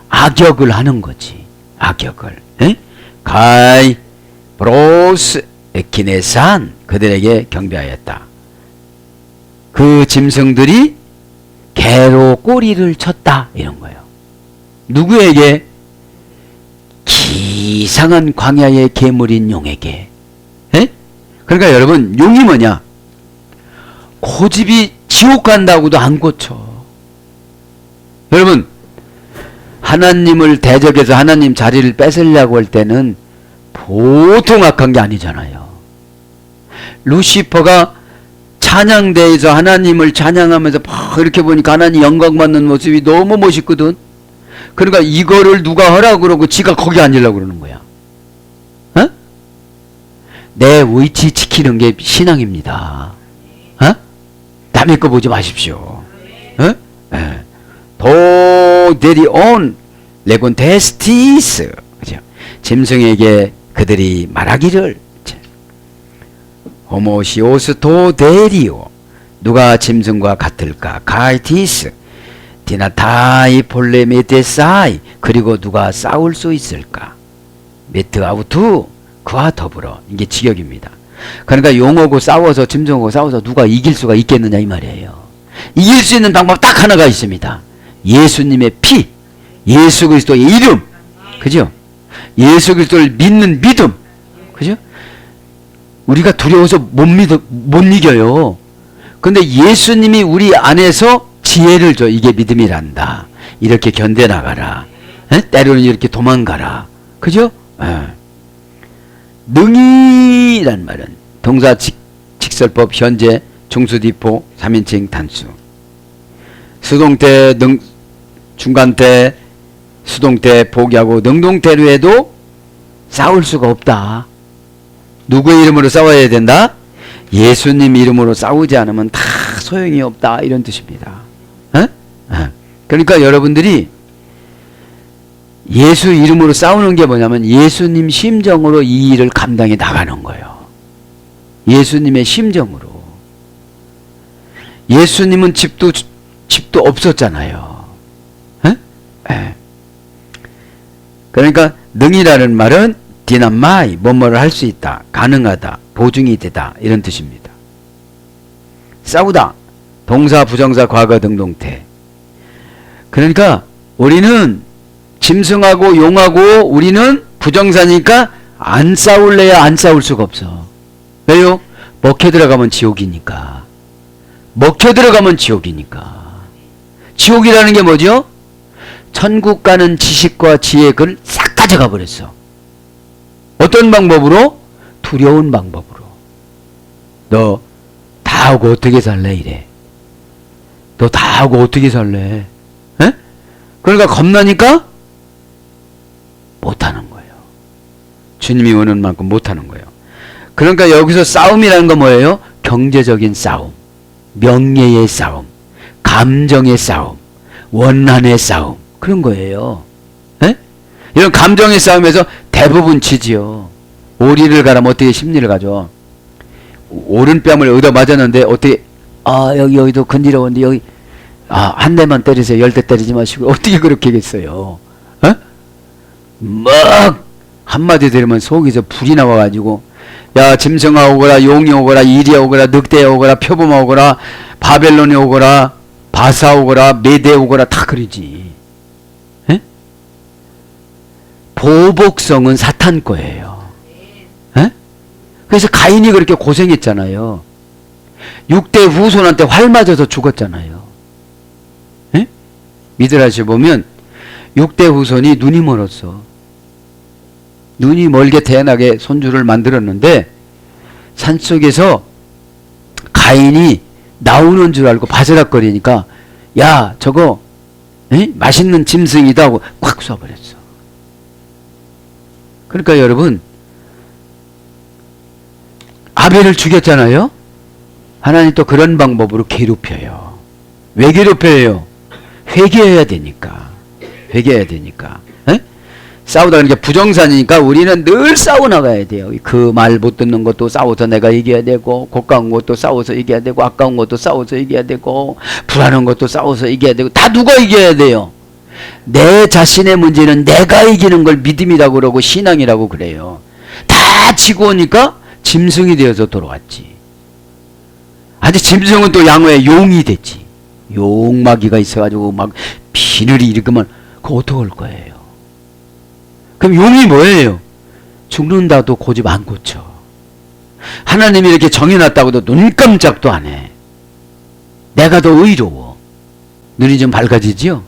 악역을 하는 거지. 악역을. 에? 가이 브로스 에키네산 그들에게 경배하였다. 그 짐승들이 개로 꼬리를 쳤다 이런 거예요. 누구에게? 기상한 광야의 괴물인 용에게. 에? 그러니까 여러분 용이 뭐냐? 고집이 지옥 간다고도 안 고쳐. 여러분 하나님을 대적해서 하나님 자리를 뺏으려고 할 때는 보통 악한 게 아니잖아요. 루시퍼가 찬양대에서 하나님을 찬양하면서 막 이렇게 보니까 하나님 영광 받는 모습이 너무 멋있거든. 그러니까 이거를 누가 하라고 그러고 지가 거기 앉으려고 그러는 거야. 어? 내 위치 지키는 게 신앙입니다. 어? 남의 거 보지 마십시오. 어? 예. 도데리온 레곤테스티스. 그죠? 짐승에게 그들이 말하기를 호모시오스 도데리오 누가 짐승과 같을까? 가이티스 디나타이 폴레메데사이 그리고 누가 싸울 수 있을까? 메트아우투 그와 더불어. 이게 직역입니다. 그러니까 용하고 싸워서 짐승하고 싸워서 누가 이길 수가 있겠느냐 이 말이에요. 이길 수 있는 방법 딱 하나가 있습니다. 예수님의 피, 예수 그리스도의 이름, 그죠? 예수 그리스도를 믿는 믿음, 그죠? 우리가 두려워서 못 이겨요. 근데 예수님이 우리 안에서 지혜를 줘. 이게 믿음이란다. 이렇게 견뎌나가라. 에? 때로는 이렇게 도망가라. 그죠? 에. 능이란 말은 동사 직설법 현재 중수디포 3인칭 단수. 수동태 중간태 수동태 포기하고 능동태로 해도 싸울 수가 없다. 누구의 이름으로 싸워야 된다? 예수님 이름으로 싸우지 않으면 다 소용이 없다, 이런 뜻입니다. 그러니까 여러분들이 예수 이름으로 싸우는 게 뭐냐면 예수님 심정으로 이 일을 감당해 나가는 거예요. 예수님의 심정으로. 예수님은 집도 없었잖아요. 그러니까 능이라는 말은 디나마이, 뭐뭐를 할 수 있다, 가능하다, 보증이 되다, 이런 뜻입니다. 싸우다, 동사, 부정사, 과거, 등동태. 그러니까 우리는 짐승하고 용하고 우리는 부정사니까 안 싸울래야 안 싸울 수가 없어. 왜요? 먹혀 들어가면 지옥이니까. 먹혀 들어가면 지옥이니까. 지옥이라는 게 뭐죠? 천국 가는 지식과 지혜, 그걸 싹 가져가 버렸어. 어떤 방법으로? 두려운 방법으로. 너 다 하고 어떻게 살래? 이래. 너 다 하고 어떻게 살래? 에? 그러니까 겁나니까 못하는 거예요. 주님이 원하는 만큼 못하는 거예요. 그러니까 여기서 싸움이라는 건 뭐예요? 경제적인 싸움, 명예의 싸움, 감정의 싸움, 원한의 싸움, 그런 거예요. 에? 이런 감정의 싸움에서 대부분 지지요. 오리를 가라면 어떻게 심리를 가져? 오른뺨을 얻어 맞았는데 어떻게, 여기도 건드려운데 여기, 한 대만 때리세요. 10대 때리지 마시고. 어떻게 그렇게 하겠어요? 막 한마디 들으면 속에서 불이 나와가지고, 야, 짐승아 오거라, 용이 오거라, 이리야 오거라, 늑대야 오거라, 표범아 오거라, 바벨론이 오거라, 바사 오거라, 메대 오거라, 다 그러지. 에? 보복성은 사탄 거예요. 에? 그래서 가인이 그렇게 고생했잖아요. 6대 후손한테 활 맞아서 죽었잖아요. 에? 미드라시 보면 6대 후손이 눈이 멀었어. 눈이 멀게 태어나게 손주를 만들었는데 산속에서 가인이 나오는 줄 알고 바스락거리니까, 야, 저거 맛있는 짐승이다 하고 콱 쏴버렸어. 그러니까 여러분, 아벨을 죽였잖아요. 하나님 또 그런 방법으로 괴롭혀요. 왜 괴롭혀요? 회개해야 되니까. 회개해야 되니까. 에? 싸우다 그러니까 부정사니까 우리는 늘 싸워 나가야 돼요. 그 말 못 듣는 것도 싸워서 내가 이겨야 되고, 고가운 것도 싸워서 이겨야 되고, 아까운 것도 싸워서 이겨야 되고, 불안한 것도 싸워서 이겨야 되고, 다 누가 이겨야 돼요? 내 자신의 문제는 내가 이기는 걸 믿음이라고 그러고 신앙이라고 그래요. 다 지고 오니까 짐승이 되어서 돌아왔지. 아직 짐승은 또 양호의 용이 됐지. 용마귀가 있어가지고 막 비늘이 일으키면 그거 어떡할 거예요? 그럼 용이 뭐예요? 죽는다도 고집 안 고쳐. 하나님이 이렇게 정해놨다고도 눈 깜짝도 안 해. 내가 더 의로워. 눈이 좀 밝아지지요?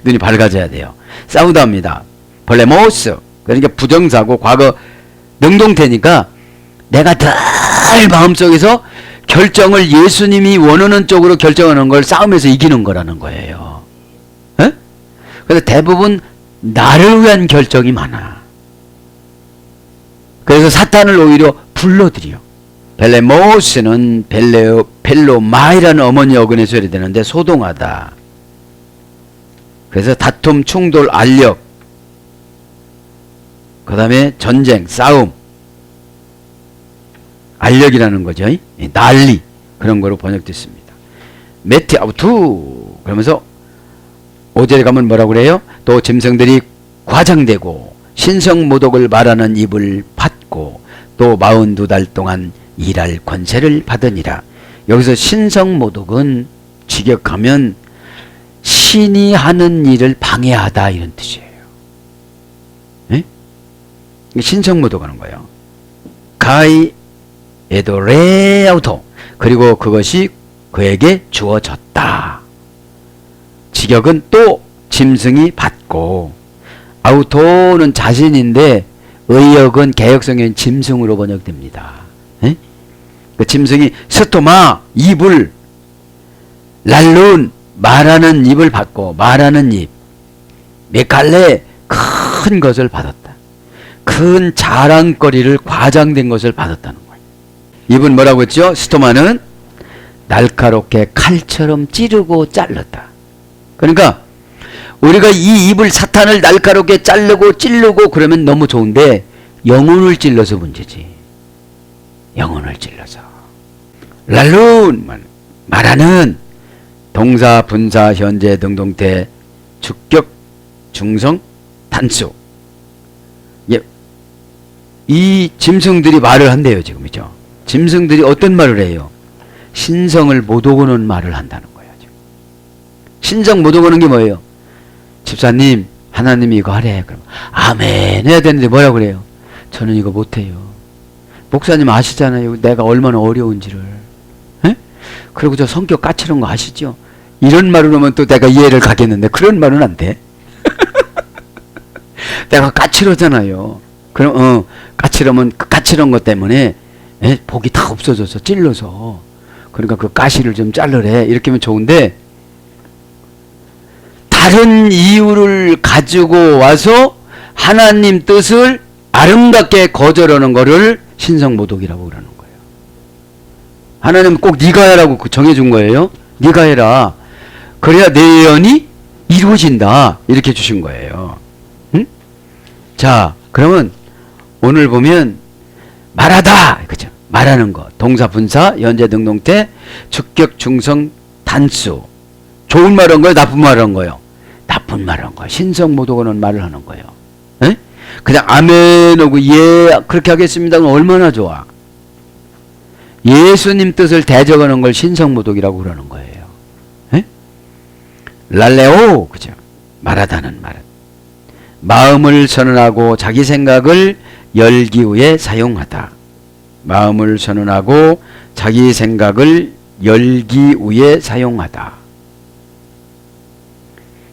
눈이 밝아져야 돼요. 싸우다 합니다. 벌레모스, 그러니까 부정사고 과거 능동태니까 내가 늘 마음속에서 결정을 예수님이 원하는 쪽으로 결정하는 걸 싸움에서 이기는 거라는 거예요. 에? 그래서 대부분 나를 위한 결정이 많아. 그래서 사탄을 오히려 불러들여. 벨레모스는 벨로마이라는 어머니 어근에서 되는데 소동하다. 그래서 다툼, 충돌, 알력, 그 다음에 전쟁, 싸움, 알력이라는 거죠. 난리, 그런 거로 번역됐습니다. 메티아우투, 그러면서 5절에 가면 뭐라고 그래요? 또 짐승들이 과장되고 신성모독을 말하는 입을 팠고 또 42달 동안 일할 권세를 받으니라. 여기서 신성모독은 직역하면 신이 하는 일을 방해하다, 이런 뜻이에요. 네? 신성모독하는 거예요. 가이 에도레아우토, 그리고 그것이 그에게 주어졌다. 직역은 또 짐승이 받고, 아우토는 자신인데 의역은 개역성인 짐승으로 번역됩니다. 에? 그 짐승이 스토마, 입을, 랄룬, 말하는 입을 받고, 말하는 입, 메칼레, 큰 것을 받았다. 큰 큰 자랑거리를 과장된 것을 받았다는 거예요. 이분 뭐라고 했죠? 스토마는 날카롭게 칼처럼 찌르고 잘랐다. 그러니까 우리가 이 입을 사탄을 날카롭게 자르고 찌르고 그러면 너무 좋은데 영혼을 찔러서 문제지. 영혼을 찔러서. 랄룬 말하는 동사, 분사, 현재, 등동태, 주격, 중성, 단수. 예, 이 짐승들이 말을 한대요 지금이죠. 짐승들이 어떤 말을 해요? 신성을 못 오고는 말을 한다는 거예요. 지금. 신성 못 오고는 게 뭐예요? 집사님, 하나님이 이거 하래. 그럼 아멘 해야 되는데 뭐라고 그래요? 저는 이거 못해요. 목사님 아시잖아요. 내가 얼마나 어려운지를. 에? 그리고 저 성격 까칠한 거 아시죠? 이런 말을 하면 또 내가 이해를 가겠는데 그런 말은 안 돼. 내가 까칠하잖아요. 그럼 까칠하면 그 까칠한 것 때문에 복이 다 없어져서 찔러서 그러니까 그 가시를 좀 자르래 이렇게 하면 좋은데 다른 이유를 가지고 와서 하나님 뜻을 아름답게 거절하는 거를 신성모독이라고 그러는 거예요. 하나님은 꼭 네가 해라고 정해준 거예요. 네가 해라. 그래야 내 예언이 이루어진다 이렇게 주신 거예요. 응? 자, 그러면 오늘 보면 말하다, 그죠? 말하는 거, 동사, 분사, 현재, 등동태, 주격, 중성, 단수. 좋은 말 한 거예요, 나쁜 말 한 거예요? 나쁜 말 한 거예요. 신성모독은 말을 하는 거예요. 에? 그냥 아멘 하고 예 그렇게 하겠습니다. 그럼 얼마나 좋아. 예수님 뜻을 대적하는 걸 신성모독이라고 그러는 거예요. 에? 랄레오, 그죠? 말하다는 말은 마음을 선언하고 자기 생각을 열기 위해 사용하다. 마음을 선언하고 자기 생각을 열기 위해 사용하다.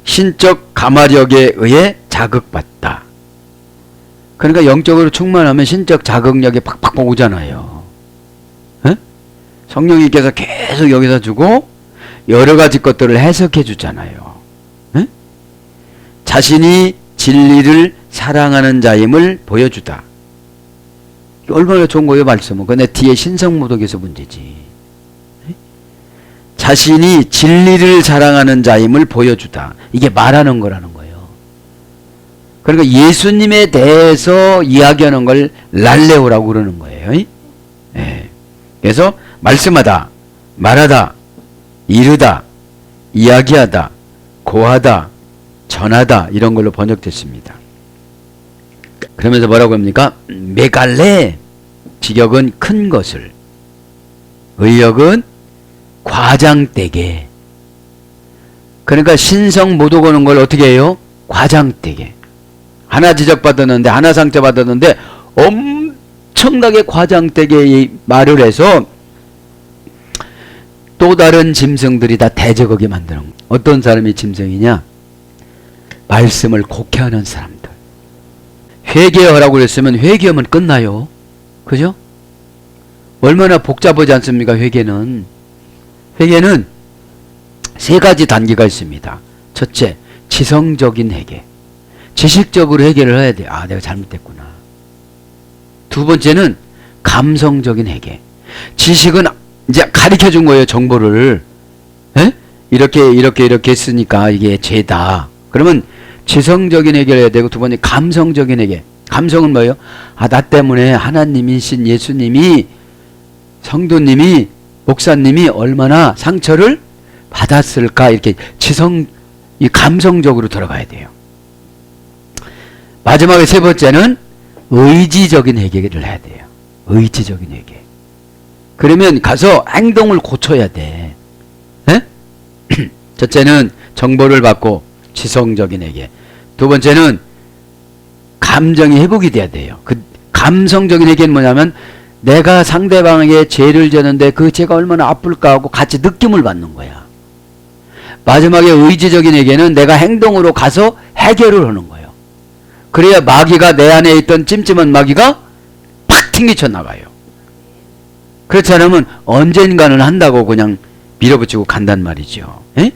신적 가마력에 의해 자극받다. 그러니까 영적으로 충만하면 신적 자극력이 팍팍 오잖아요. 에? 성령님께서 계속 여기서 주고 여러 가지 것들을 해석해 주잖아요. 에? 자신이 진리를 사랑하는 자임을 보여주다. 얼마나 좋은 거예요, 말씀은. 근데 뒤에 신성모독에서 문제지. 에? 자신이 진리를 사랑하는 자임을 보여주다. 이게 말하는 거라는 거예요. 그러니까 예수님에 대해서 이야기하는 걸 랄레오라고 그러는 거예요. 예. 그래서 말씀하다, 말하다, 이르다, 이야기하다, 고하다, 전하다 이런 걸로 번역됐습니다. 그러면서 뭐라고 합니까? 메갈레, 직역은 큰 것을, 의역은 과장되게. 그러니까 신성모독 오는 걸 어떻게 해요? 과장되게. 하나 지적받았는데 하나 상처 받았는데 엄청나게 과장되게 말을 해서 또 다른 짐승들이 다 대적하게 만드는 거예요. 어떤 사람이 짐승이냐? 말씀을 곡해하는 사람들. 회개하라고 그랬으면 회개하면 끝나요. 그죠? 얼마나 복잡하지 않습니까? 회개는 세 가지 단계가 있습니다. 첫째, 지성적인 회개. 지식적으로 회개를 해야 돼. 아, 내가 잘못했구나. 두 번째는 감성적인 회개. 지식은 이제 가르쳐 준 거예요, 정보를. 에? 이렇게 했으니까 이게 죄다. 그러면 지성적인 회개를 해야 되고, 두 번째 감성적인 회개. 감성은 뭐예요? 아, 나 때문에 하나님이신 예수님이, 성도님이, 목사님이 얼마나 상처를 받았을까. 이렇게 이 감성적으로 들어가야 돼요. 마지막에 세 번째는 의지적인 회개를 해야 돼요. 의지적인 회개. 그러면 가서 행동을 고쳐야 돼. 에? 첫째는 정보를 받고 지성적인 회개. 두 번째는 감정이 회복이 돼야 돼요. 그 감성적인 회개는 뭐냐면 내가 상대방에게 죄를 졌는데 그 죄가 얼마나 아플까 하고 같이 느낌을 받는 거야. 마지막에 의지적인 회개는 내가 행동으로 가서 해결을 하는 거예요. 그래야 마귀가 내 안에 있던 찜찜한 마귀가 팍 튕기쳐 나가요. 그렇지 않으면 언젠가는 한다고 그냥 밀어붙이고 간단 말이죠. 에?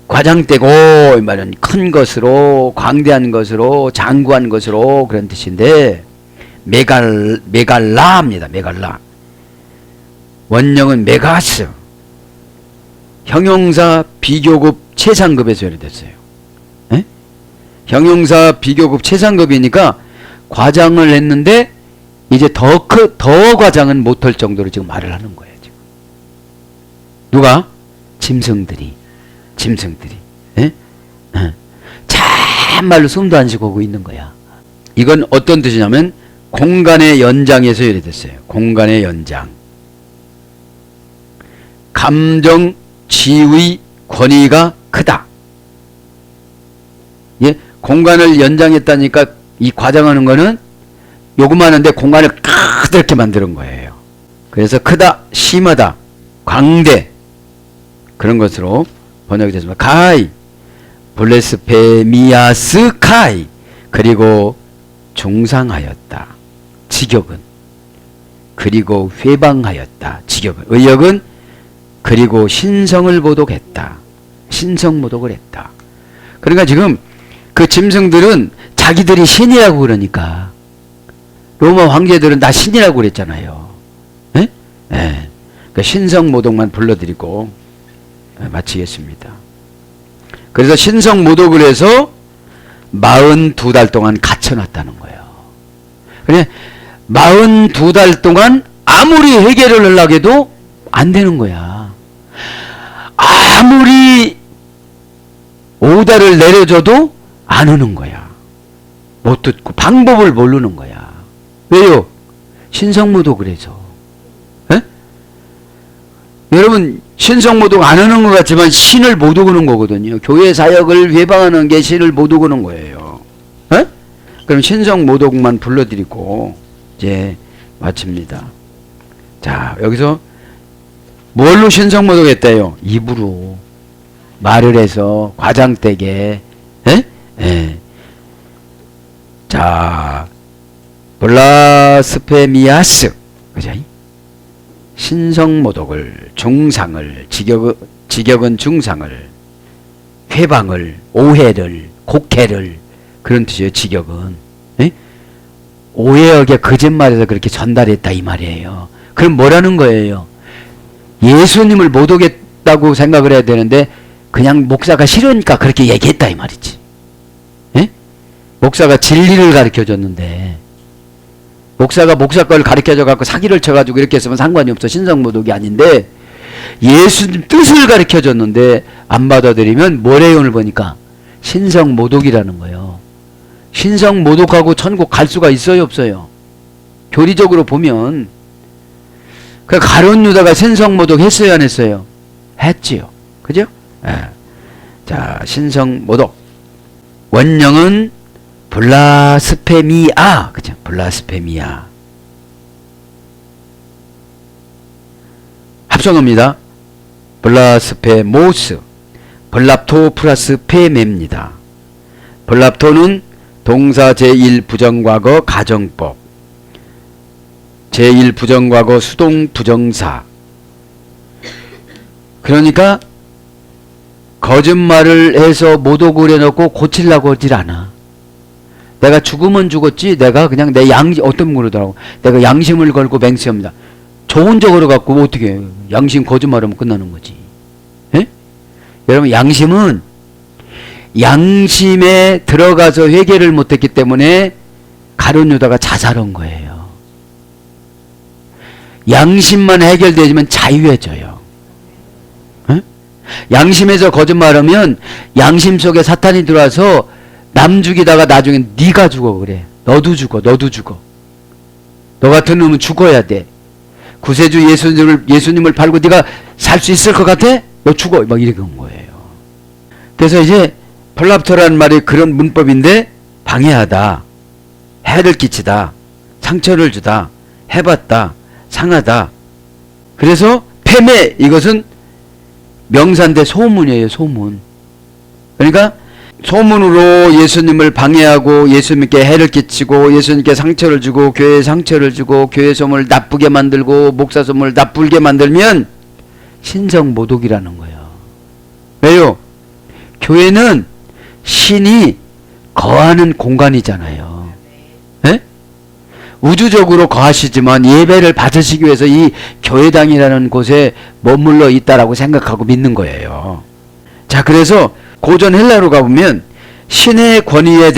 과장되고 이 말은 큰 것으로, 광대한 것으로, 장구한 것으로 그런 뜻인데 메갈라입니다. 메갈라. 원형은 메가스. 형용사 비교급 최상급에서 열어됐어요. 예? 형용사 비교급 최상급이니까 과장을 했는데 이제 더 과장은 못할 정도로 지금 말을 하는 거예요. 지금. 누가? 짐승들이. 예? 참말로 숨도 안 쉬고 오고 있는 거야. 이건 어떤 뜻이냐면 공간의 연장에서 열어됐어요. 공간의 연장. 감정 지의 권위가 크다. 예? 공간을 연장했다니까 이 과장하는 거는 요구만한데 공간을 크게 만드는 거예요. 그래서 크다, 심하다, 광대 그런 것으로 번역이 됐습니다. 카이, 블레스페미아스 카이 그리고 중상하였다. 직역은 그리고 회방하였다. 직역은 의역은 그리고 신성을 모독했다. 신성모독을 했다. 그러니까 지금 그 짐승들은 자기들이 신이라고 그러니까 로마 황제들은 다 신이라고 그랬잖아요. 예? 예. 그러니까 신성모독만 불러드리고 마치겠습니다. 그래서 신성모독을 해서 42달 동안 갇혀놨다는 거예요. 그래 42달 동안 아무리 해결을 하려고 해도 안 되는 거야. 아무리 오다를 내려줘도 안 오는 거야. 못 듣고 방법을 모르는 거야. 왜요? 신성모독을 해서. 에? 여러분 신성모독 안 하는 것 같지만 신을 못 오고는 거거든요. 교회 사역을 회방하는 게 신을 못 오고는 거예요. 에? 그럼 신성모독만 불러드리고 이제 마칩니다. 자 여기서 뭘로 신성모독했대요? 입으로 말을 해서 과장되게. 에? 자 블라스페미아스 그죠? 신성모독을 중상을 직역은 중상을 회방을 오해를 곡해를 그런 뜻이에요. 직역은 에? 오해하게 거짓말해서 그렇게 전달했다 이 말이에요. 그럼 뭐라는 거예요? 예수님을 못 오겠다고 생각을 해야 되는데 그냥 목사가 싫으니까 그렇게 얘기했다 이 말이지. 에? 목사가 진리를 가르쳐줬는데 목사가 목사 걸 가르쳐줘 갖고 사기를 쳐가지고 이렇게 했으면 상관이 없어. 신성모독이 아닌데 예수님 뜻을 가르쳐줬는데 안 받아들이면 뭐래요? 오늘 보니까 신성모독이라는 거예요. 신성모독하고 천국 갈 수가 있어요 없어요? 교리적으로 보면 그 가룟 유다가 신성모독 했어요 안 했어요? 했지요. 그죠? 예. 자 신성모독 원령은 블라스페미아 그죠? 블라스페미아 합성어입니다. 블라스페모스 블랍토 플러스 페메입니다. 블랍토는 동사 제1부정과거 가정법 제1부정과거 수동 부정사 그러니까 거짓말을 해서 모독을 해놓고 고치려고 하질 않아. 내가 죽으면 죽었지 내가 그냥 내 양심 어떤 분이 그러더라고. 내가 양심을 걸고 맹세합니다. 좋은 적으로 갖고 어떻게 해요. 양심 거짓말하면 끝나는 거지. 에? 여러분 양심은 양심에 들어가서 회개를 못했기 때문에 가룟 유다가 자살한 거예요. 양심만 해결되면 자유해져요. 에? 양심에서 거짓말하면 양심 속에 사탄이 들어와서 남 죽이다가 나중에 네가 죽어 그래. 너도 죽어. 너 같은 놈은 죽어야 돼. 구세주 예수님을 팔고 네가 살 수 있을 것 같아? 너 죽어. 막 이렇게 한 거예요. 그래서 이제 플랍토라는 말이 그런 문법인데 방해하다, 해를 끼치다, 상처를 주다, 해봤다, 상하다. 그래서 패매 이것은 명사인데 소문이에요. 소문. 그러니까 소문으로 예수님을 방해하고 예수님께 해를 끼치고 예수님께 상처를 주고 교회에 상처를 주고 교회 소문을 나쁘게 만들고 목사 소문을 나쁘게 만들면 신성모독이라는 거예요. 왜요? 교회는 신이 거하는 공간이잖아요. 에? 우주적으로 거하시지만 예배를 받으시기 위해서 이 교회당이라는 곳에 머물러 있다라고 생각하고 믿는 거예요. 자, 그래서 고전 헬라로 가보면 신의 권위에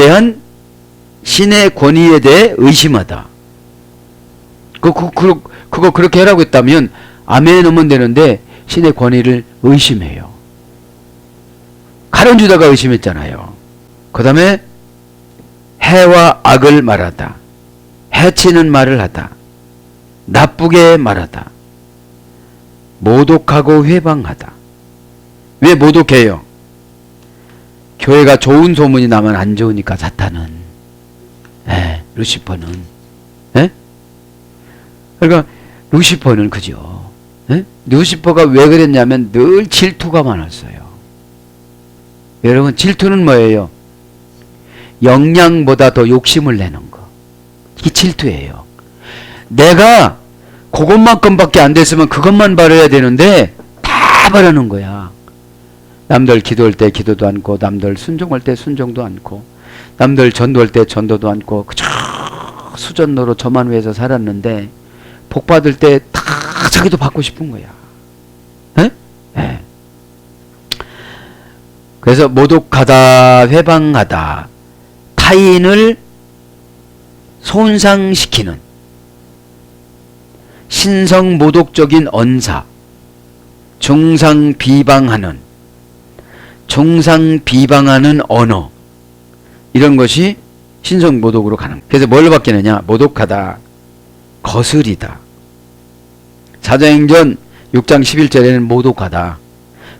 대해 의심하다. 그거 그렇게 하라고 했다면 아멘 하면 되는데 신의 권위를 의심해요. 가룟 유다가 의심했잖아요. 그 다음에 해와 악을 말하다. 해치는 말을 하다. 나쁘게 말하다. 모독하고 회방하다. 왜 모독해요? 교회가 좋은 소문이 나면 안 좋으니까 사탄은, 루시퍼는, 그러니까 루시퍼는 그죠. 루시퍼가 왜 그랬냐면 늘 질투가 많았어요. 여러분, 질투는 뭐예요? 역량보다 더 욕심을 내는 거. 이게 질투예요. 내가 그것만큼밖에 안 됐으면 그것만 바라야 되는데 다 바라는 거야. 남들 기도할 때 기도도 않고, 남들 순종할 때 순종도 않고, 남들 전도할 때 전도도 않고, 그저 수전노로 저만 위해서 살았는데 복 받을 때 다 자기도 받고 싶은 거야. 그래서 모독하다, 회방하다, 타인을 손상시키는 신성 모독적인 언사, 중상 비방하는 언어, 이런 것이 신성 모독으로 가는 거예요. 그래서 뭘로 바뀌느냐? 모독하다, 거스리다. 사도행전 6장 11절에는 모독하다,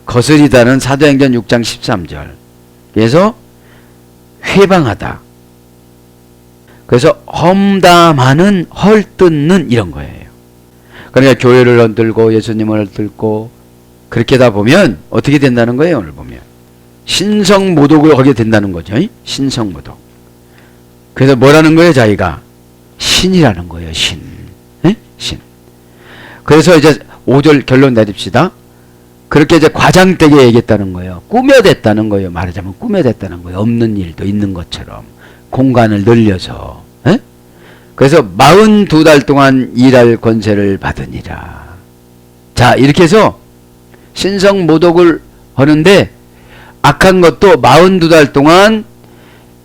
거스리다는 사도행전 6장 13절. 그래서 회방하다. 그래서 험담하는, 헐뜯는, 이런 거예요. 그러니까 교회를 흔들고 예수님을 흔들고 그렇게 하다 보면 어떻게 된다는 거예요? 오늘 보면 신성 모독을 하게 된다는 거죠. 신성 모독. 그래서 뭐라는 거예요? 자기가 신이라는 거예요. 신. 신. 그래서 이제 5절 결론 내립시다. 그렇게 이제 과장되게 얘기했다는 거예요. 꾸며댔다는 거예요. 말하자면 꾸며댔다는 거예요. 없는 일도 있는 것처럼 공간을 늘려서. 그래서 42달 동안 일할 권세를 받으니라. 자, 이렇게 해서 신성 모독을 하는데 악한 것도 42달 동안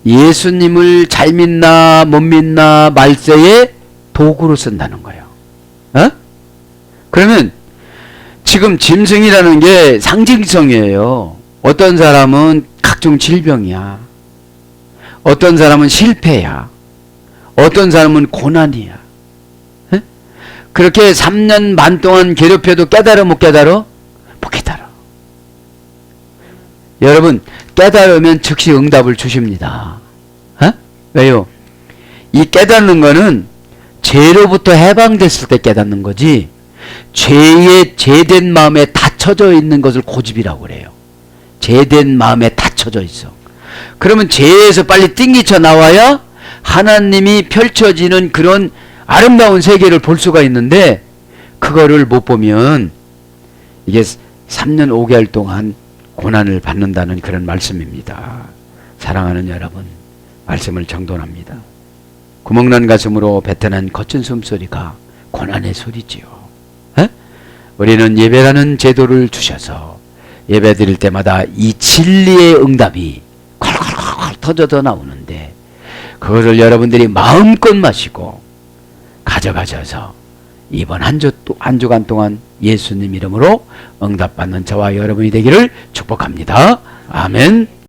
예수님을 잘 믿나 못 믿나 말세에 도구로 쓴다는 거예요. 그러면 지금 짐승이라는 게 상징성이에요. 어떤 사람은 각종 질병이야. 어떤 사람은 실패야. 어떤 사람은 고난이야. 그렇게 3년 반 동안 괴롭혀도 깨달아 못 깨달아? 못 깨달아. 여러분, 깨달으면 즉시 응답을 주십니다. 왜요? 이 깨닫는 거는 죄로부터 해방됐을 때 깨닫는 거지, 죄의 죄된 마음에 닫혀져 있는 것을 고집이라고 그래요. 죄된 마음에 닫혀져 있어. 그러면 죄에서 빨리 띵기쳐 나와야 하나님이 펼쳐지는 그런 아름다운 세계를 볼 수가 있는데, 그거를 못 보면 이게 3년 5개월 동안 고난을 받는다는 그런 말씀입니다. 사랑하는 여러분, 말씀을 정돈합니다. 구멍난 가슴으로 뱉어낸 거친 숨소리가 고난의 소리지요. 우리는 예배라는 제도를 주셔서 예배 드릴 때마다 이 진리의 응답이 콸콸콸 터져서 나오는데, 그것을 여러분들이 마음껏 마시고 가져가셔서 이번 한 주간 동안 예수님 이름으로 응답받는 저와 여러분이 되기를 축복합니다. 아멘.